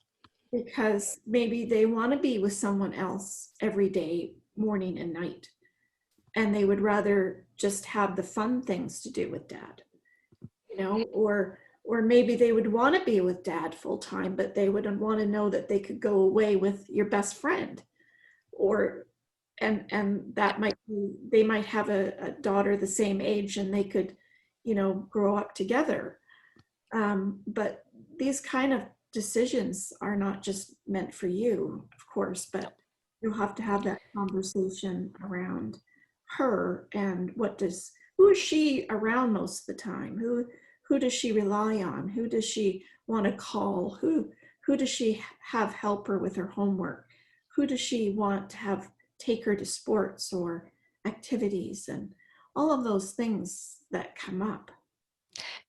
because maybe they want to be with someone else every day, morning and night, and they would rather just have the fun things to do with dad, or maybe they would want to be with dad full time, but they would want to know that they could go away with your best friend, or and that might be, they might have a daughter the same age and they could grow up together. But these kind of decisions are not just meant for you, of course, but you'll have to have that conversation around her, and who is she around most of the time? Who does she rely on? Who does she want to call? Who does she have help her with her homework? Who does she want to have take her to sports or activities, and all of those things that come up.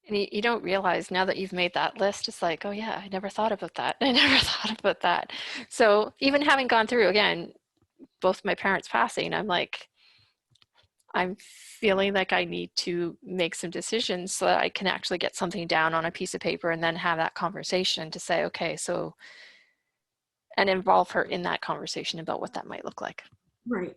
And you don't realize now that you've made that list, it's like, oh yeah, I never thought about that. I never thought about that. So even having gone through again, both my parents passing, I'm feeling like I need to make some decisions so that I can actually get something down on a piece of paper and then have that conversation to say, okay, so, and involve her in that conversation about what that might look like. Right.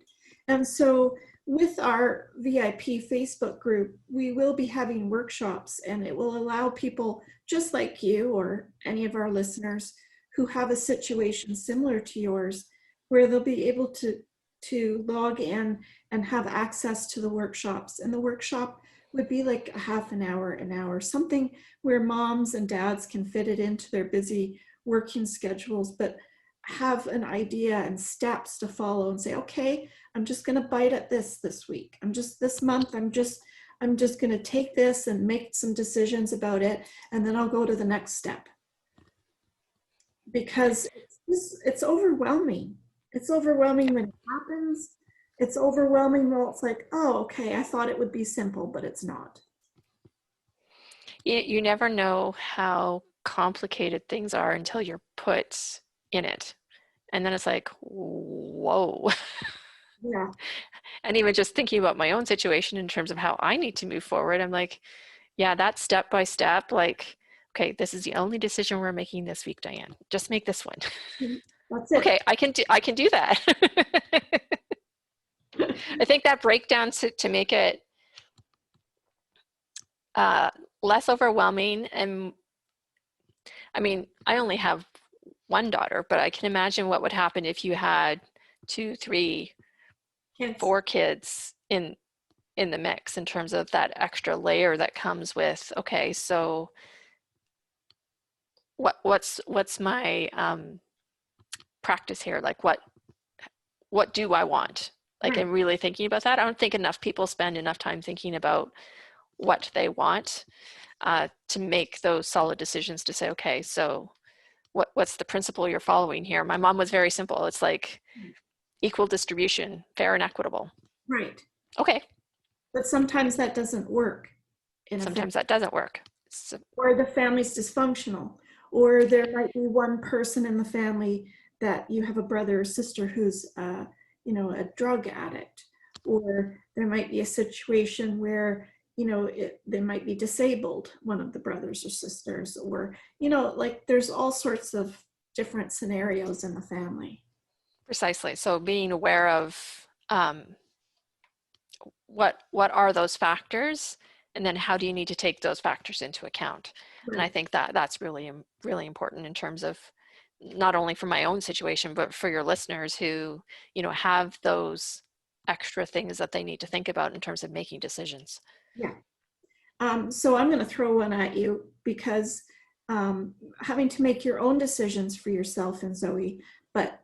And so with our VIP Facebook group, we will be having workshops, and it will allow people just like you or any of our listeners who have a situation similar to yours, where they'll be able to log in and have access to the workshops. And the workshop would be like a half an hour, something where moms and dads can fit it into their busy working schedules, but have an idea and steps to follow and say, okay, I'm just going to bite at this week. This month, I'm just going to take this and make some decisions about it. And then I'll go to the next step, because it's overwhelming. It's overwhelming when it happens. It's overwhelming when it's like, oh, okay, I thought it would be simple, but it's not. You never know how complicated things are until you're put in it. And then it's like, whoa. Yeah. And even just thinking about my own situation in terms of how I need to move forward, I'm like, yeah, that step by step, like, okay, this is the only decision we're making this week, Dianne. Just make this one. That's it. Okay, I can do that. I think that breakdown to make it less overwhelming, and I mean, I only have one daughter, but I can imagine what would happen if you had 2, 3, Kids. 4 kids in the mix, in terms of that extra layer that comes with, okay, so what's my practice here? Like what do I want? Like, Right. I'm really thinking about that. I don't think enough people spend enough time thinking about what they want to make those solid decisions to say, okay, so what's the principle you're following here? My mom was very simple. It's like equal distribution, fair and equitable. Right. Okay. But sometimes that doesn't work in a family. Sometimes that doesn't work. So, Or the family's dysfunctional, or there might be one person in the family that you have a brother or sister who's a drug addict, or there might be a situation where they might be disabled, one of the brothers or sisters, or like there's all sorts of different scenarios in the family. precisely. So being aware of what are those factors, and then how do you need to take those factors into account? Right. And I think that that's really important in terms of not only for my own situation, but for your listeners who have those extra things that they need to think about in terms of making decisions. Yeah. So I'm going to throw one at you, because having to make your own decisions for yourself and Zoe, but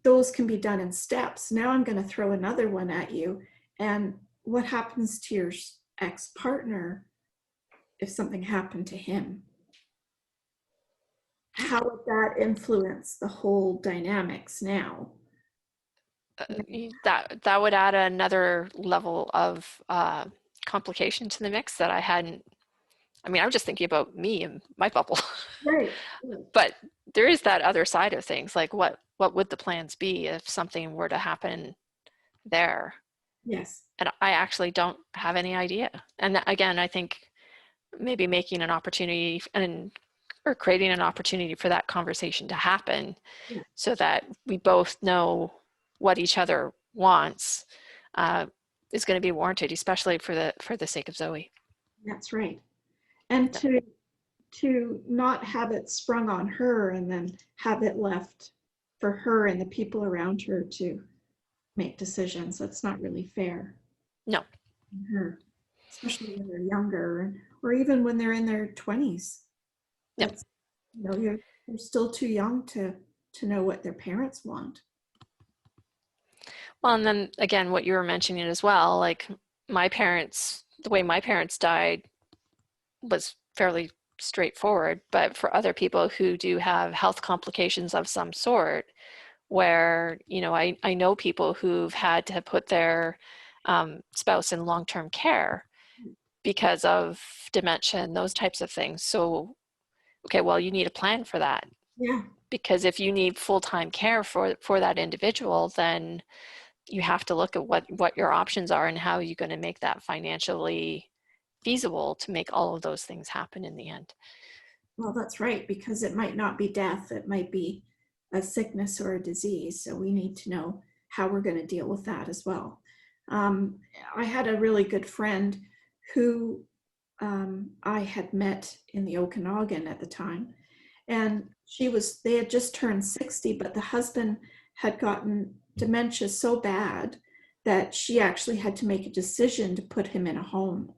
those can be done in steps. Now I'm going to throw another one at you. And what happens to your ex-partner if something happened to him? How would that influence the whole dynamics now? That would add another level of complication to the mix that I hadn't. I mean, I was just thinking about me and my bubble. Right. But there is that other side of things, like what would the plans be if something were to happen there? Yes. And I actually don't have any idea. And again, I think maybe making an opportunity or creating an opportunity for that conversation to happen, Yeah. so that we both know what each other wants is going to be warranted, especially for the sake of Zoe. That's right. And to not have it sprung on her and then have it left for her and the people around her to make decisions. That's not really fair. No. Her, especially when they're younger, or even when they're in their 20s. No. That's you're still too young to know what their parents want. Well, and then again, what you were mentioning as well, like the way my parents died was fairly straightforward, but for other people who do have health complications of some sort, where I know people who've had to put their spouse in long-term care because of dementia and those types of things. So, okay, well, you need a plan for that. Yeah. Because if you need full-time care for that individual, then you have to look at what your options are and how you're going to make that financially feasible to make all of those things happen in the end. Well, that's right, because it might not be death. It might be a sickness or a disease. So we need to know how we're going to deal with that as well. I had a really good friend who I had met in the Okanagan at the time, and they had just turned 60, but the husband had gotten dementia so bad that she actually had to make a decision to put him in a home.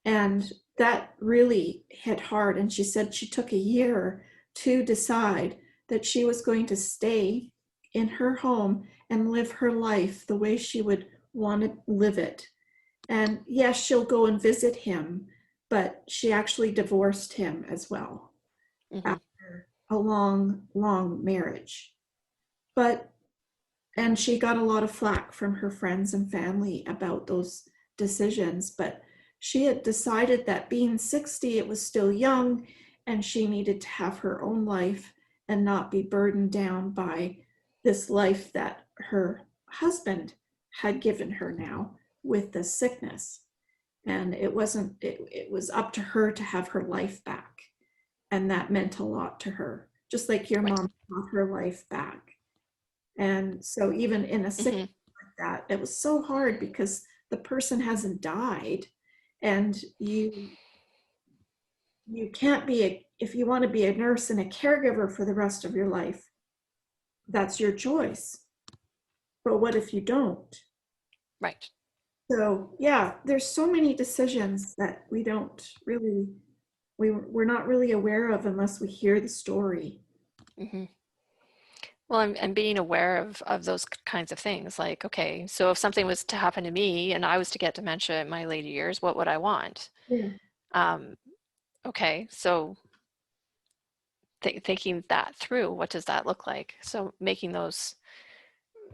And that really hit hard. And she said she took a year to decide that she was going to stay in her home and live her life the way she would want to live it. And yes, she'll go and visit him, but she actually divorced him as well after a long, long marriage. And she got a lot of flack from her friends and family about those decisions, but she had decided that being 60, it was still young, and she needed to have her own life and not be burdened down by this life that her husband had given her now with the sickness. And it was up to her to have her life back. And that meant a lot to her, just like your mom got her life back. And so even in a sickness like that, it was so hard because the person hasn't died, and you can't be if you want to be a nurse and a caregiver for the rest of your life, that's your choice. But what if you don't? Right. So yeah, there's so many decisions that we don't really, we're not really aware of unless we hear the story. Well, and being aware of those kinds of things, like, okay, so if something was to happen to me and I was to get dementia in my later years, what would I want? Yeah. Okay, so thinking that through, what does that look like? So making those,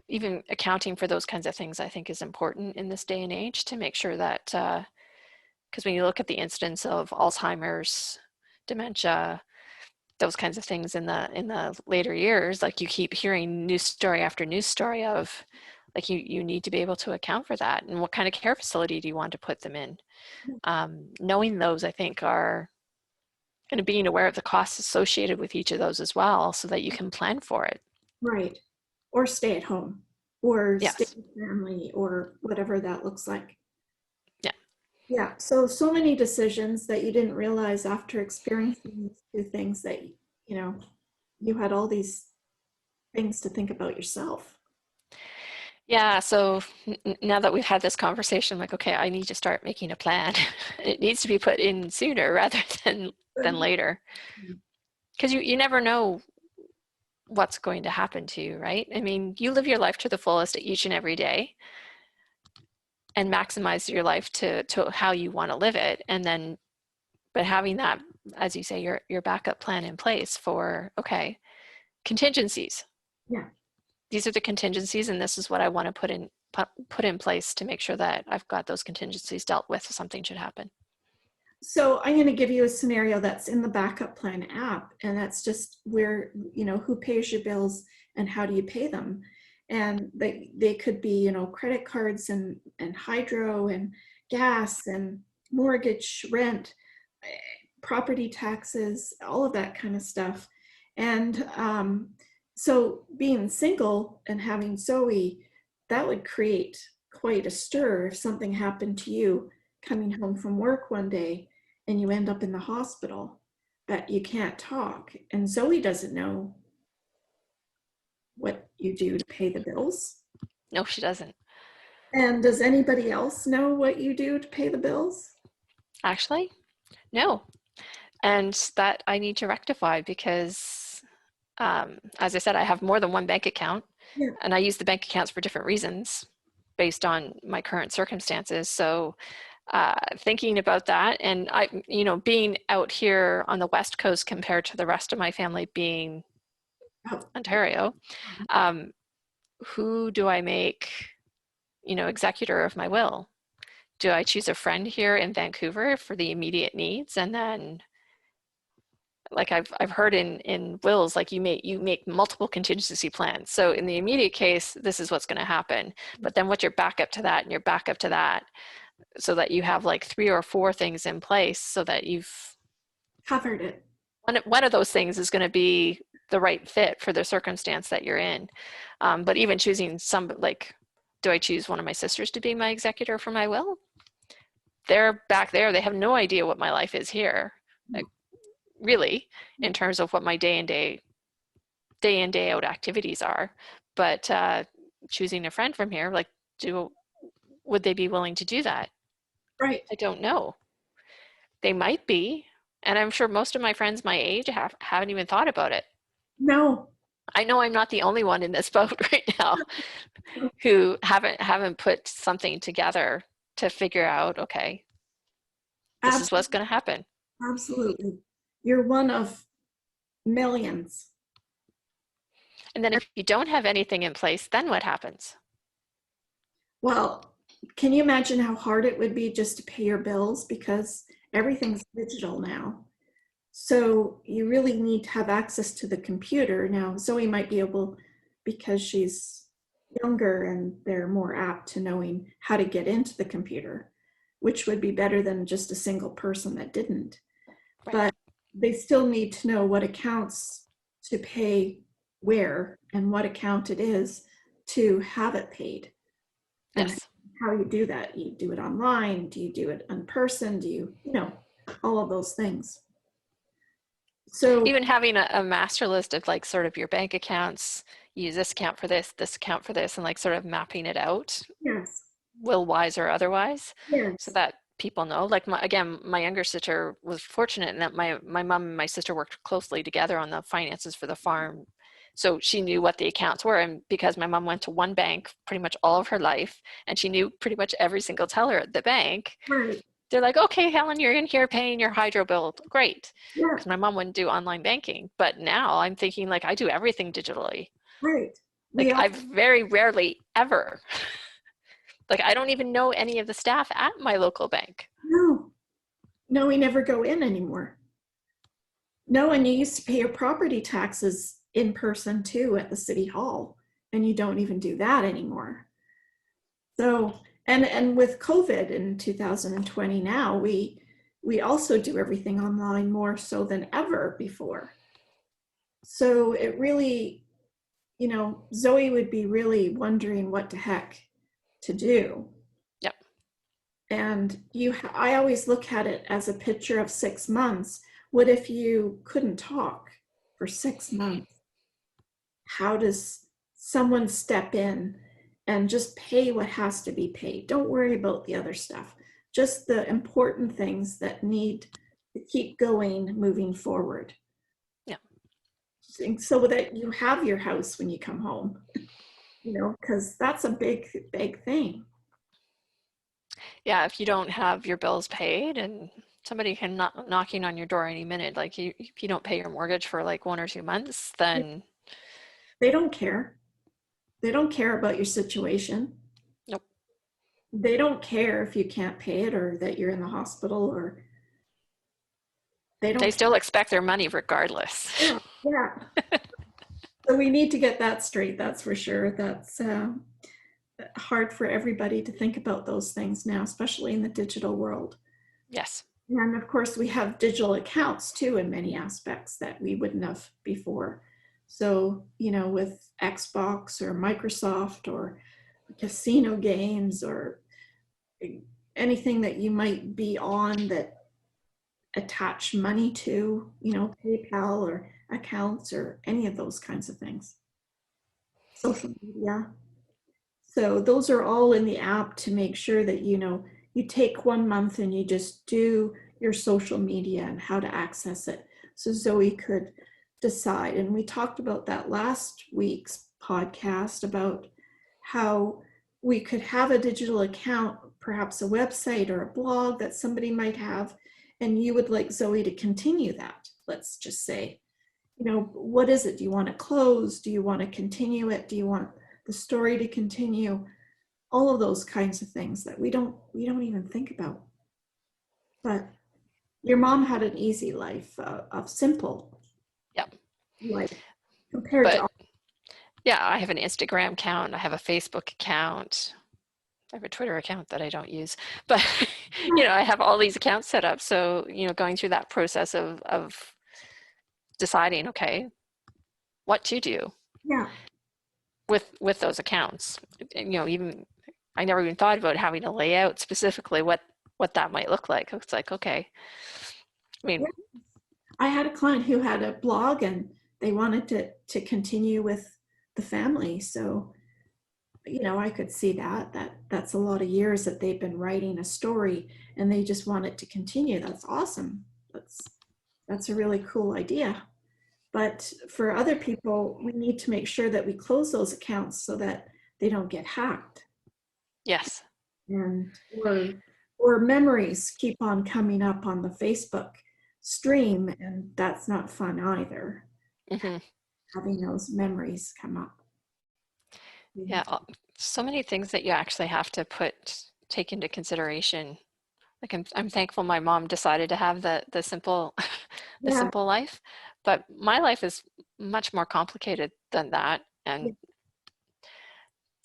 even accounting for those kinds of things, I think is important in this day and age to make sure that, because when you look at the incidence of Alzheimer's, dementia, those kinds of things in the later years, like you keep hearing news story after news story of, like you need to be able to account for that, and what kind of care facility do you want to put them in? Knowing those, I think, are, and being aware of the costs associated with each of those as well, so that you can plan for it. Right. Or stay at home, or stay Yes. with family, or whatever that looks like. Yeah. Yeah. So many decisions that you didn't realize after experiencing these two things, that, you had all these things to think about yourself. Yeah, so now that we've had this conversation, like, okay, I need to start making a plan. It needs to be put in sooner rather than later, because you never know what's going to happen to you, right? I mean, you live your life to the fullest each and every day and maximize your life to how you want to live it. And then, but having that, as you say, your backup plan in place for, okay, contingencies. Yeah. These are the contingencies, and this is what I want to put in place to make sure that I've got those contingencies dealt with if something should happen. So I'm going to give you a scenario that's in the backup plan app, and that's just where, who pays your bills and how do you pay them? And they could be, credit cards and hydro and gas and mortgage, rent, property taxes, all of that kind of stuff. And so being single and having Zoe, that would create quite a stir if something happened to you coming home from work one day and you end up in the hospital, but you can't talk. And Zoe doesn't know what you do to pay the bills. No, she doesn't. And does anybody else know what you do to pay the bills? Actually, no. And that I need to rectify because, as I said, I have more than one bank account, Yeah. and I use the bank accounts for different reasons based on my current circumstances. So thinking about that, and being out here on the West Coast compared to the rest of my family being Ontario, who do I make, executor of my will? Do I choose a friend here in Vancouver for the immediate needs, and then, like I've heard in wills, like you make multiple contingency plans. So in the immediate case, this is what's going to happen. But then what's your backup to that, and your backup to that, so that you have like 3 or 4 things in place, so that you've Covered it. one of those things is going to be the right fit for the circumstance that you're in. But even choosing like, do I choose one of my sisters to be my executor for my will? They're back there. They have no idea what my life is here, like, really, in terms of what my day in, day out activities are. But choosing a friend from here, like, would they be willing to do that? Right. I don't know. They might be. And I'm sure most of my friends my age haven't even thought about it. No. I know I'm not the only one in this boat right now who haven't put something together to figure out, okay, this is what's going to happen. Absolutely. You're one of millions. And then if you don't have anything in place, then what happens? Well, can you imagine how hard it would be just to pay your bills, because everything's digital now? So you really need to have access to the computer. Now, Zoe might be able, because she's younger and they're more apt to knowing how to get into the computer, which would be better than just a single person that didn't. Right. But they still need to know what accounts to pay where and what account it is to have it paid. And Yes. how you do that. You do it online? Do you do it in person? Do you all of those things. So Even having a master list of like sort of your bank accounts, use this account for this account for this, and like sort of mapping it out, yes, will wise or otherwise, so yes, that people know. Like my younger sister was fortunate in that my mom and my sister worked closely together on the finances for the farm. So she knew what the accounts were, and because my mom went to one bank pretty much all of her life, and she knew pretty much every single teller at the bank, right, they're like, okay, Helen, you're in here paying your hydro bill. Great. yeah, Because my mom wouldn't do online banking. But now I'm thinking, like, I do everything digitally. right. We Like, all I've very rarely ever, like, I don't even know any of the staff at my local bank. no, no, we never go in anymore. No, and you used to pay your property taxes in person too at the city hall, and you don't even do that anymore. So, and with COVID in 2020 now, we also do everything online more so than ever before. So it really, Zoe would be really wondering what the heck to do. Yep. And I always look at it as a picture of 6 months. What if you couldn't talk for 6 months? How does someone step in and just pay what has to be paid? Don't worry about the other stuff, just the important things that need to keep going moving forward. Yeah. So that you have your house when you come home, because that's a big, big thing. Yeah. If you don't have your bills paid, and somebody can knocking on your door any minute, like if you don't pay your mortgage for like 1 or 2 months, then They don't care. They don't care about your situation. nope. They don't care if you can't pay it or that you're in the hospital, or they They don't still expect their money regardless. care. Yeah. So we need to get that straight. That's for sure. That's hard for everybody to think about those things now, especially in the digital world. Yes. And of course, we have digital accounts too in many aspects that we wouldn't have before. So, with Xbox or Microsoft or casino games or anything that you might be on that attach money to, PayPal or accounts or any of those kinds of things. Social media. So those are all in the app to make sure that, you take 1 month and you just do your social media and how to access it. So Zoe could decide. And we talked about that last week's podcast about how we could have a digital account, perhaps a website or a blog that somebody might have, and you would like Zoe to continue that. Let's just say, what is it? Do you want to close? Do you want to continue it? Do you want the story to continue? All of those kinds of things that we don't even think about. But your mom had an easy life, of simple Yep. life compared to But all. yeah, I have an Instagram account. I have a Facebook account. I have a Twitter account that I don't use, but I have all these accounts set up. So, going through that process of deciding, okay, what to do Yeah. with those accounts. Even I never even thought about having to lay out specifically what that might look like. It's like, okay, I mean, Yeah. I had a client who had a blog and they wanted to continue with the family. So, I could see that's a lot of years that they've been writing a story and they just want it to continue. That's awesome. That's a really cool idea. But for other people, we need to make sure that we close those accounts so that they don't get hacked. yes. And or memories keep on coming up on the Facebook stream, and that's not fun either. Hmm. Having those memories come up. Yeah, so many things that you actually have to take into consideration. Like I'm thankful my mom decided to have the simple the Yeah. simple life, but my life is much more complicated than that. And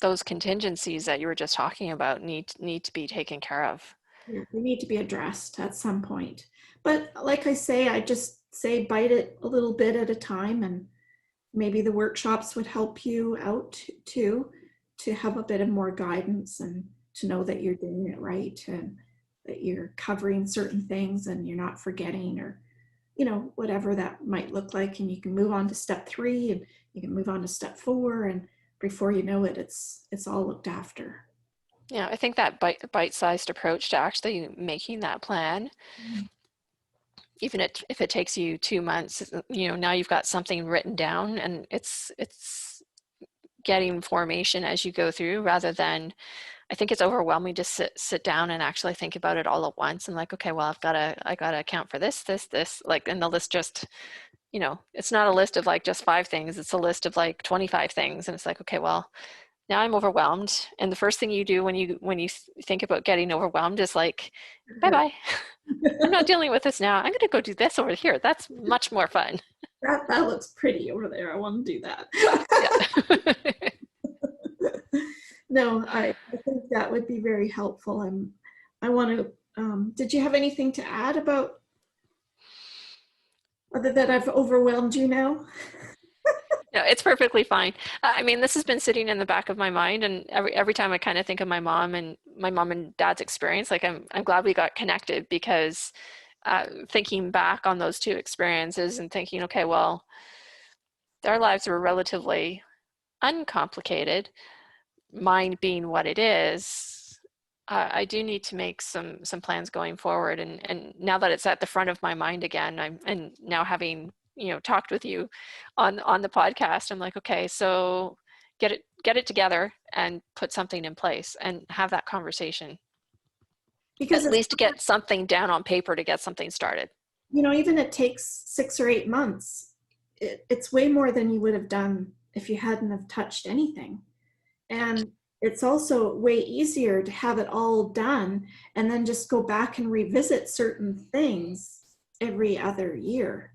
those contingencies that you were just talking about need to be taken care of. Yeah, they need to be addressed at some point. But like I say, I just say bite it a little bit at a time, and maybe the workshops would help you out too, to have a bit of more guidance and to know that you're doing it right and that you're covering certain things and you're not forgetting, or whatever that might look like. And you can move on to step 3 and you can move on to step 4, and before you know it, it's all looked after. Yeah, I think that bite-sized approach to actually making that plan, even if it takes you 2 months, now you've got something written down, and it's getting formation as you go through, rather than, I think it's overwhelming to sit down and actually think about it all at once and like, okay, well, I gotta account for this, like, and the list just, it's not a list of like just 5 things, it's a list of like 25 things. And it's like, okay, well, now I'm overwhelmed. And the first thing you do when you think about getting overwhelmed is like, bye bye. I'm not dealing with this now. I'm going to go do this over here. That's much more fun. That looks pretty over there. I want to do that. Yeah. No, I think that would be very helpful. And I want to, did you have anything to add about, other that I've overwhelmed you now? No, it's perfectly fine. I mean, this has been sitting in the back of my mind, and every time I kind of think of my mom and dad's experience, like I'm glad we got connected, because thinking back on those 2 experiences and thinking, okay, well, their lives were relatively uncomplicated, mine being what it is. I do need to make some plans going forward, and now that it's at the front of my mind again, and now having talked with you on the podcast, I'm like, okay, so get it together and put something in place and have that conversation, Because at it's, least to get something down on paper, to get something started. even it takes 6 or 8 months. It's way more than you would have done if you hadn't have touched anything. And it's also way easier to have it all done and then just go back and revisit certain things every other year,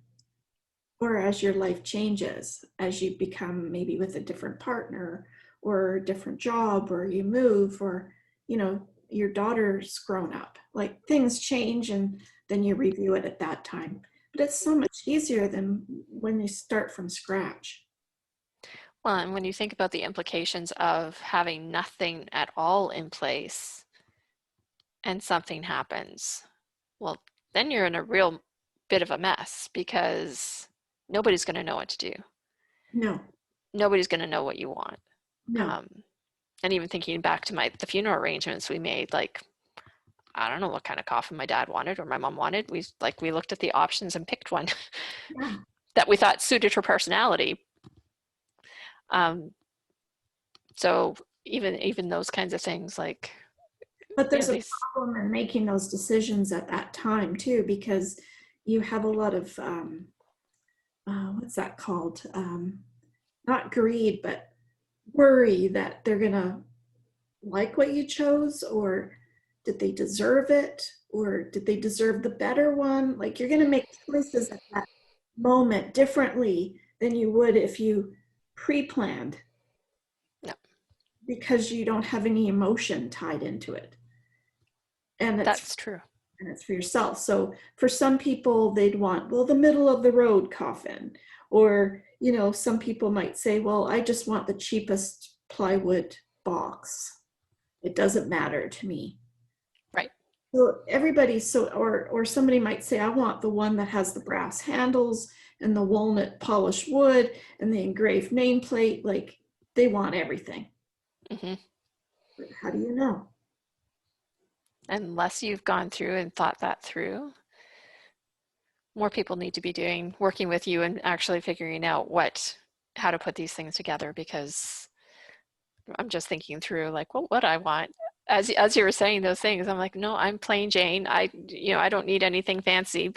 or as your life changes, as you become maybe with a different partner or a different job, or you move, or your daughter's grown up, like things change, and then you review it at that time. But it's so much easier than when you start from scratch. Well, and when you think about the implications of having nothing at all in place and something happens, well, then you're in a real bit of a mess, because nobody's going to know what to do. No. Nobody's going to know what you want. No. Um, and even thinking back to the funeral arrangements we made, like, I don't know what kind of coffin my dad wanted or my mom wanted. We looked at the options and picked one Yeah. that we thought suited her personality. Um, so even those kinds of things, like, But there's a these. problem in making those decisions at that time too, because you have a lot of what's that called? Not greed, but worry that they're gonna like what you chose, or did they deserve it, or did they deserve the better one? Like, you're gonna make choices at that moment differently than you would if you pre-planned, No, because you don't have any emotion tied into it. And that's true. it's for yourself. So for some people, they'd want, well, the middle of the road coffin, or some people might say, well, I just want the cheapest plywood box. It doesn't matter to me. Right. So everybody, or somebody might say, I want the one that has the brass handles and the walnut polished wood and the engraved nameplate. Like, they want everything. Mm-hmm. But how do you know? Unless you've gone through and thought that through, more people need to be working with you and actually figuring out how to put these things together, because I'm just thinking through like, well, what I want. As you were saying those things, I'm like, no, I'm plain Jane. I don't need anything fancy,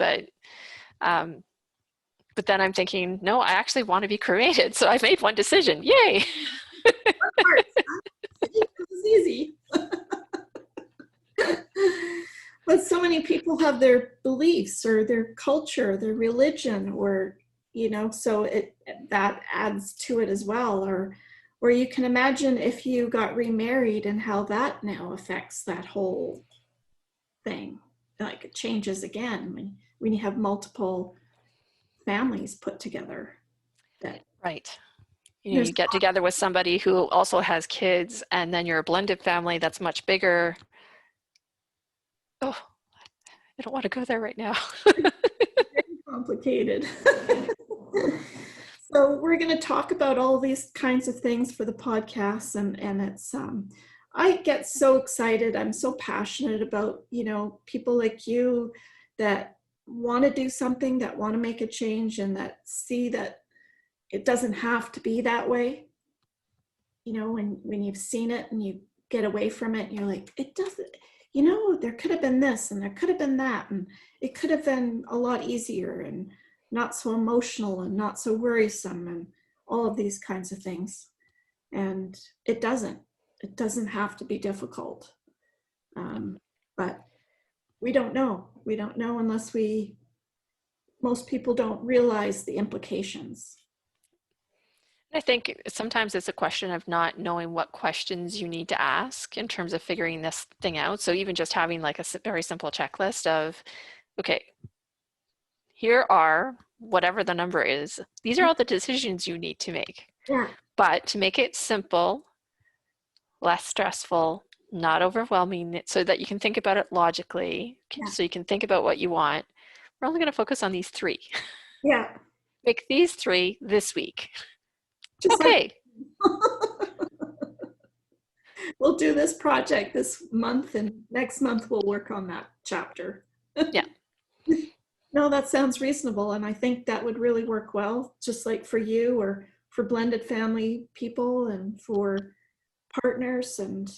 um, but then I'm thinking, no, I actually want to be cremated. So I've made one decision. Yay. It was easy. But so many people have their beliefs or their culture, their religion, or so that adds to it as well. Or you can imagine if you got remarried and how that now affects that whole thing. Like, it changes again when you have multiple families put together. Right. There's You get together with somebody who also has kids, and then you're a blended family that's much bigger. Oh, I don't want to go there right now. very complicated. So we're going to talk about all these kinds of things for the podcast, and it's I get so excited. I'm so passionate about people like you that want to do something, that want to make a change, and that see that it doesn't have to be that way. When you've seen it and you get away from it, and you're like, it doesn't. There could have been this, and there could have been that, and it could have been a lot easier and not so emotional and not so worrisome and all of these kinds of things. And it doesn't have to be difficult. But we don't know unless most people don't realize the implications. I think sometimes it's a question of not knowing what questions you need to ask in terms of figuring this thing out. So even just having like a very simple checklist of, okay, here are whatever the number is. These are all the decisions you need to make. Yeah. But to make it simple, less stressful, not overwhelming, so that you can think about it logically, Yeah. so you can think about what you want, we're only going to focus on these 3. Yeah. Make these 3 this week. Just okay. We'll do this project this month, and next month we'll work on that chapter. Yeah. No, that sounds reasonable. And I think that would really work well, just like for you or for blended family people and for partners and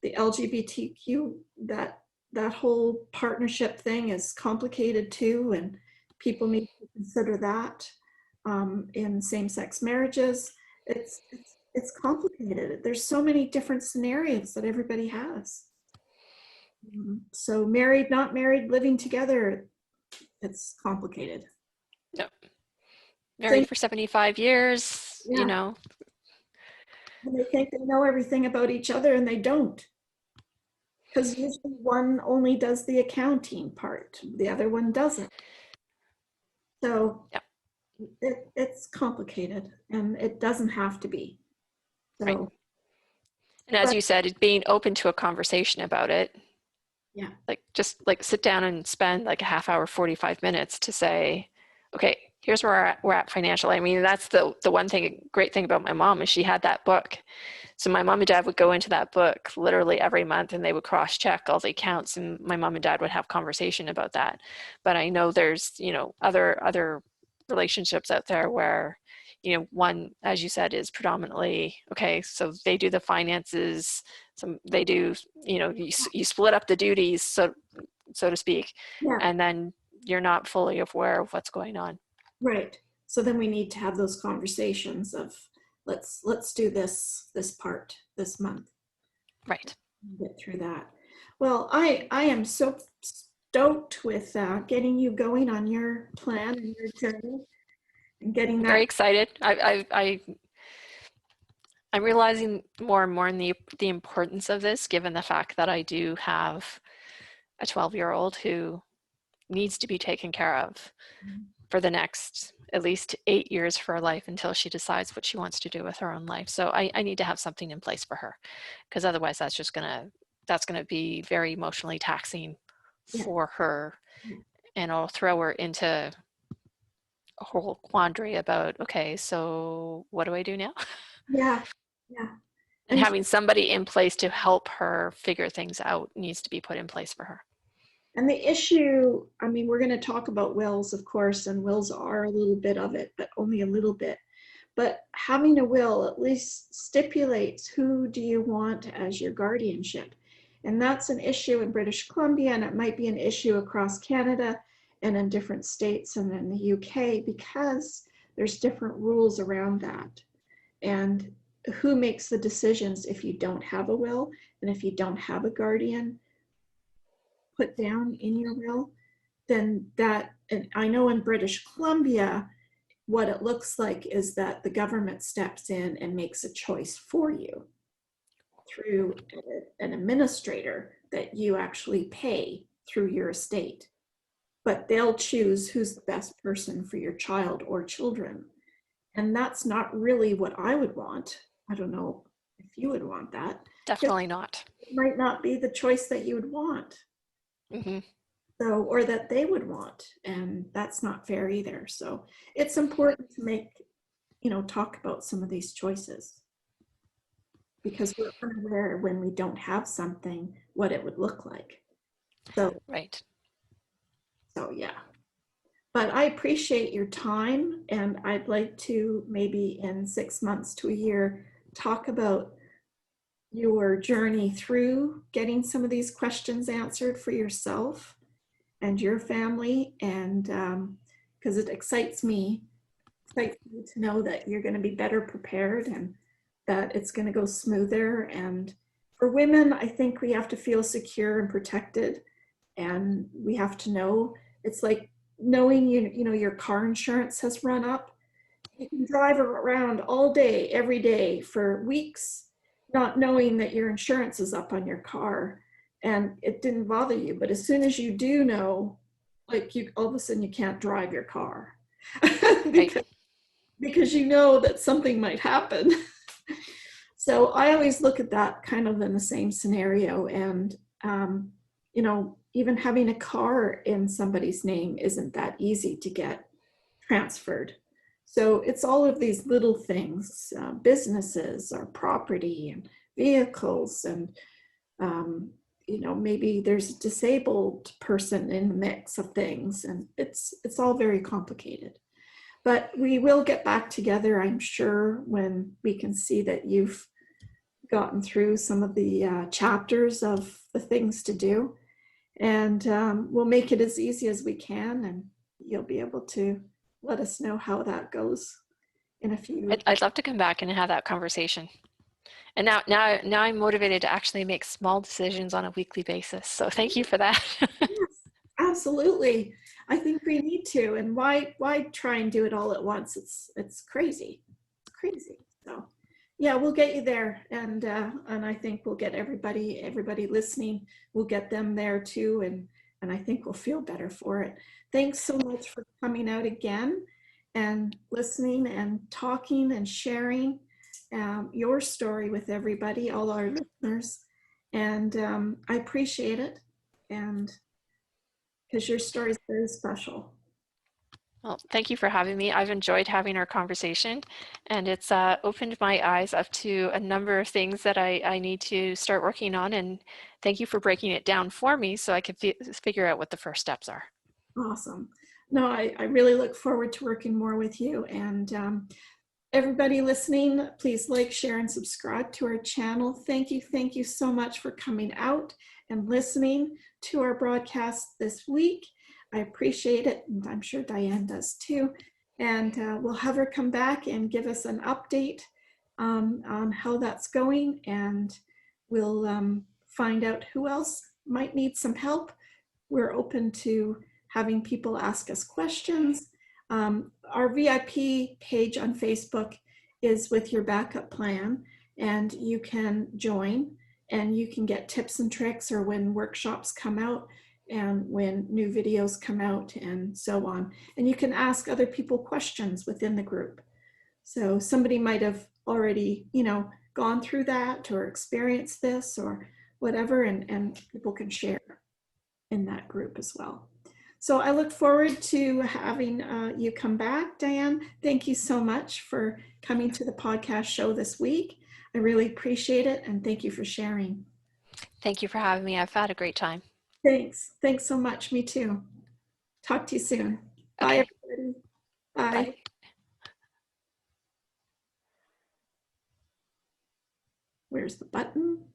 the LGBTQ, that whole partnership thing is complicated too. And people need to consider that in same-sex marriages. It's complicated. There's so many different scenarios that everybody has. So married, not married, living together, it's complicated. No. Married for 75 years, Yeah. And they think they know everything about each other, and they don't. Because usually one only does the accounting part, the other one doesn't. So yeah. It's complicated, and it doesn't have to be. So, right. And as you said, being open to a conversation about it. Yeah. Like just like sit down and spend like a half hour, 45 minutes to say, okay, here's where we're at financially. I mean, that's the great thing about my mom is she had that book. So my mom and dad would go into that book literally every month, and they would cross-check all the accounts, and my mom and dad would have conversation about that. But I know there's, other relationships out there where, one, as you said, is predominantly, okay, so they do the finances, they do, you split up the duties, so to speak, Yeah. and then you're not fully aware of what's going on. Right. So then we need to have those conversations of let's do this part this month. Right. Get through that. Well, I am so stoked with getting you going on your plan and your journey and getting that. Very excited. I'm realizing more and more in the importance of this, given the fact that I do have a 12-year-old who needs to be taken care of for the next at least 8 years of her life until she decides what she wants to do with her own life. So I need to have something in place for her, because otherwise that's gonna be very emotionally taxing Yeah. for her, and it'll throw her into a whole quandary about, okay, so what do I do now? Yeah. Yeah. And And having somebody in place to help her figure things out needs to be put in place for her. And the issue, I mean, we're going to talk about wills, of course, and wills are a little bit of it, but only a little bit. But having a will at least stipulates who do you want as your guardianship. And that's an issue in British Columbia, and it might be an issue across Canada and in different states and in the UK, because there's different rules around that. And who makes the decisions if you don't have a will and if you don't have a guardian put down in your will, then that, and I know in British Columbia, what it looks like is that the government steps in and makes a choice for you through an administrator that you actually pay through your estate. But they'll choose who's the best person for your child or children. And that's not really what I would want. I don't know if you would want that. Definitely not. It might not be the choice that you would want. Mm-hmm. So, or that they would want, and that's not fair either. So it's important to make, talk about some of these choices, because we're unaware when we don't have something what it would look like. So Right. Yeah, but I appreciate your time, and I'd like to maybe in 6 months to a year talk about your journey through getting some of these questions answered for yourself and your family, and because it excites me to know that you're going to be better prepared and that it's going to go smoother. And for women, I think we have to feel secure and protected, and we have to know, it's like knowing your car insurance has run up. You can drive around all day every day for weeks not knowing that your insurance is up on your car, and it didn't bother you. But as soon as you do know, like, you all of a sudden you can't drive your car Right. because you know that something might happen. So I always look at that kind of in the same scenario. And even having a car in somebody's name isn't that easy to get transferred. So it's all of these little things, businesses or property and vehicles, and maybe there's a disabled person in the mix of things, and it's all very complicated. But we will get back together, I'm sure, when we can see that you've gotten through some of the chapters of the things to do, and we'll make it as easy as we can, and you'll be able to let us know how that goes in a few. I'd love to come back and have that conversation. And now I'm motivated to actually make small decisions on a weekly basis. So thank you for that. Yes, absolutely. I think we need to. And why try and do it all at once? It's crazy. It's crazy. So yeah, we'll get you there, and I think we'll get everybody listening. We'll get them there too, and I think we'll feel better for it. Thanks so much for coming out again and listening and talking and sharing your story with everybody, all our listeners. And I appreciate it, and because your story is very special. Well, thank you for having me. I've enjoyed having our conversation, and it's opened my eyes up to a number of things that I need to start working on. And thank you for breaking it down for me so I could figure out what the first steps are. Awesome. No, I really look forward to working more with you. And everybody listening, please like, share, and subscribe to our channel. Thank you so much for coming out and listening to our broadcast this week. I appreciate it, and I'm sure Dianne does too. And we'll have her come back and give us an update on how that's going, and we'll find out who else might need some help. We're open to having people ask us questions. Our VIP page on Facebook is With Your Backup Plan, and you can join, and you can get tips and tricks, or when workshops come out, and when new videos come out and so on. And you can ask other people questions within the group. So somebody might have already, gone through that or experienced this or whatever, and people can share in that group as well. So I look forward to having you come back, Dianne. Thank you so much for coming to the podcast show this week. I really appreciate it, and thank you for sharing. Thank you for having me. I've had a great time. Thanks. Thanks so much. Me too. Talk to you soon. Bye, Okay, everybody. Bye. bye. Where's the button?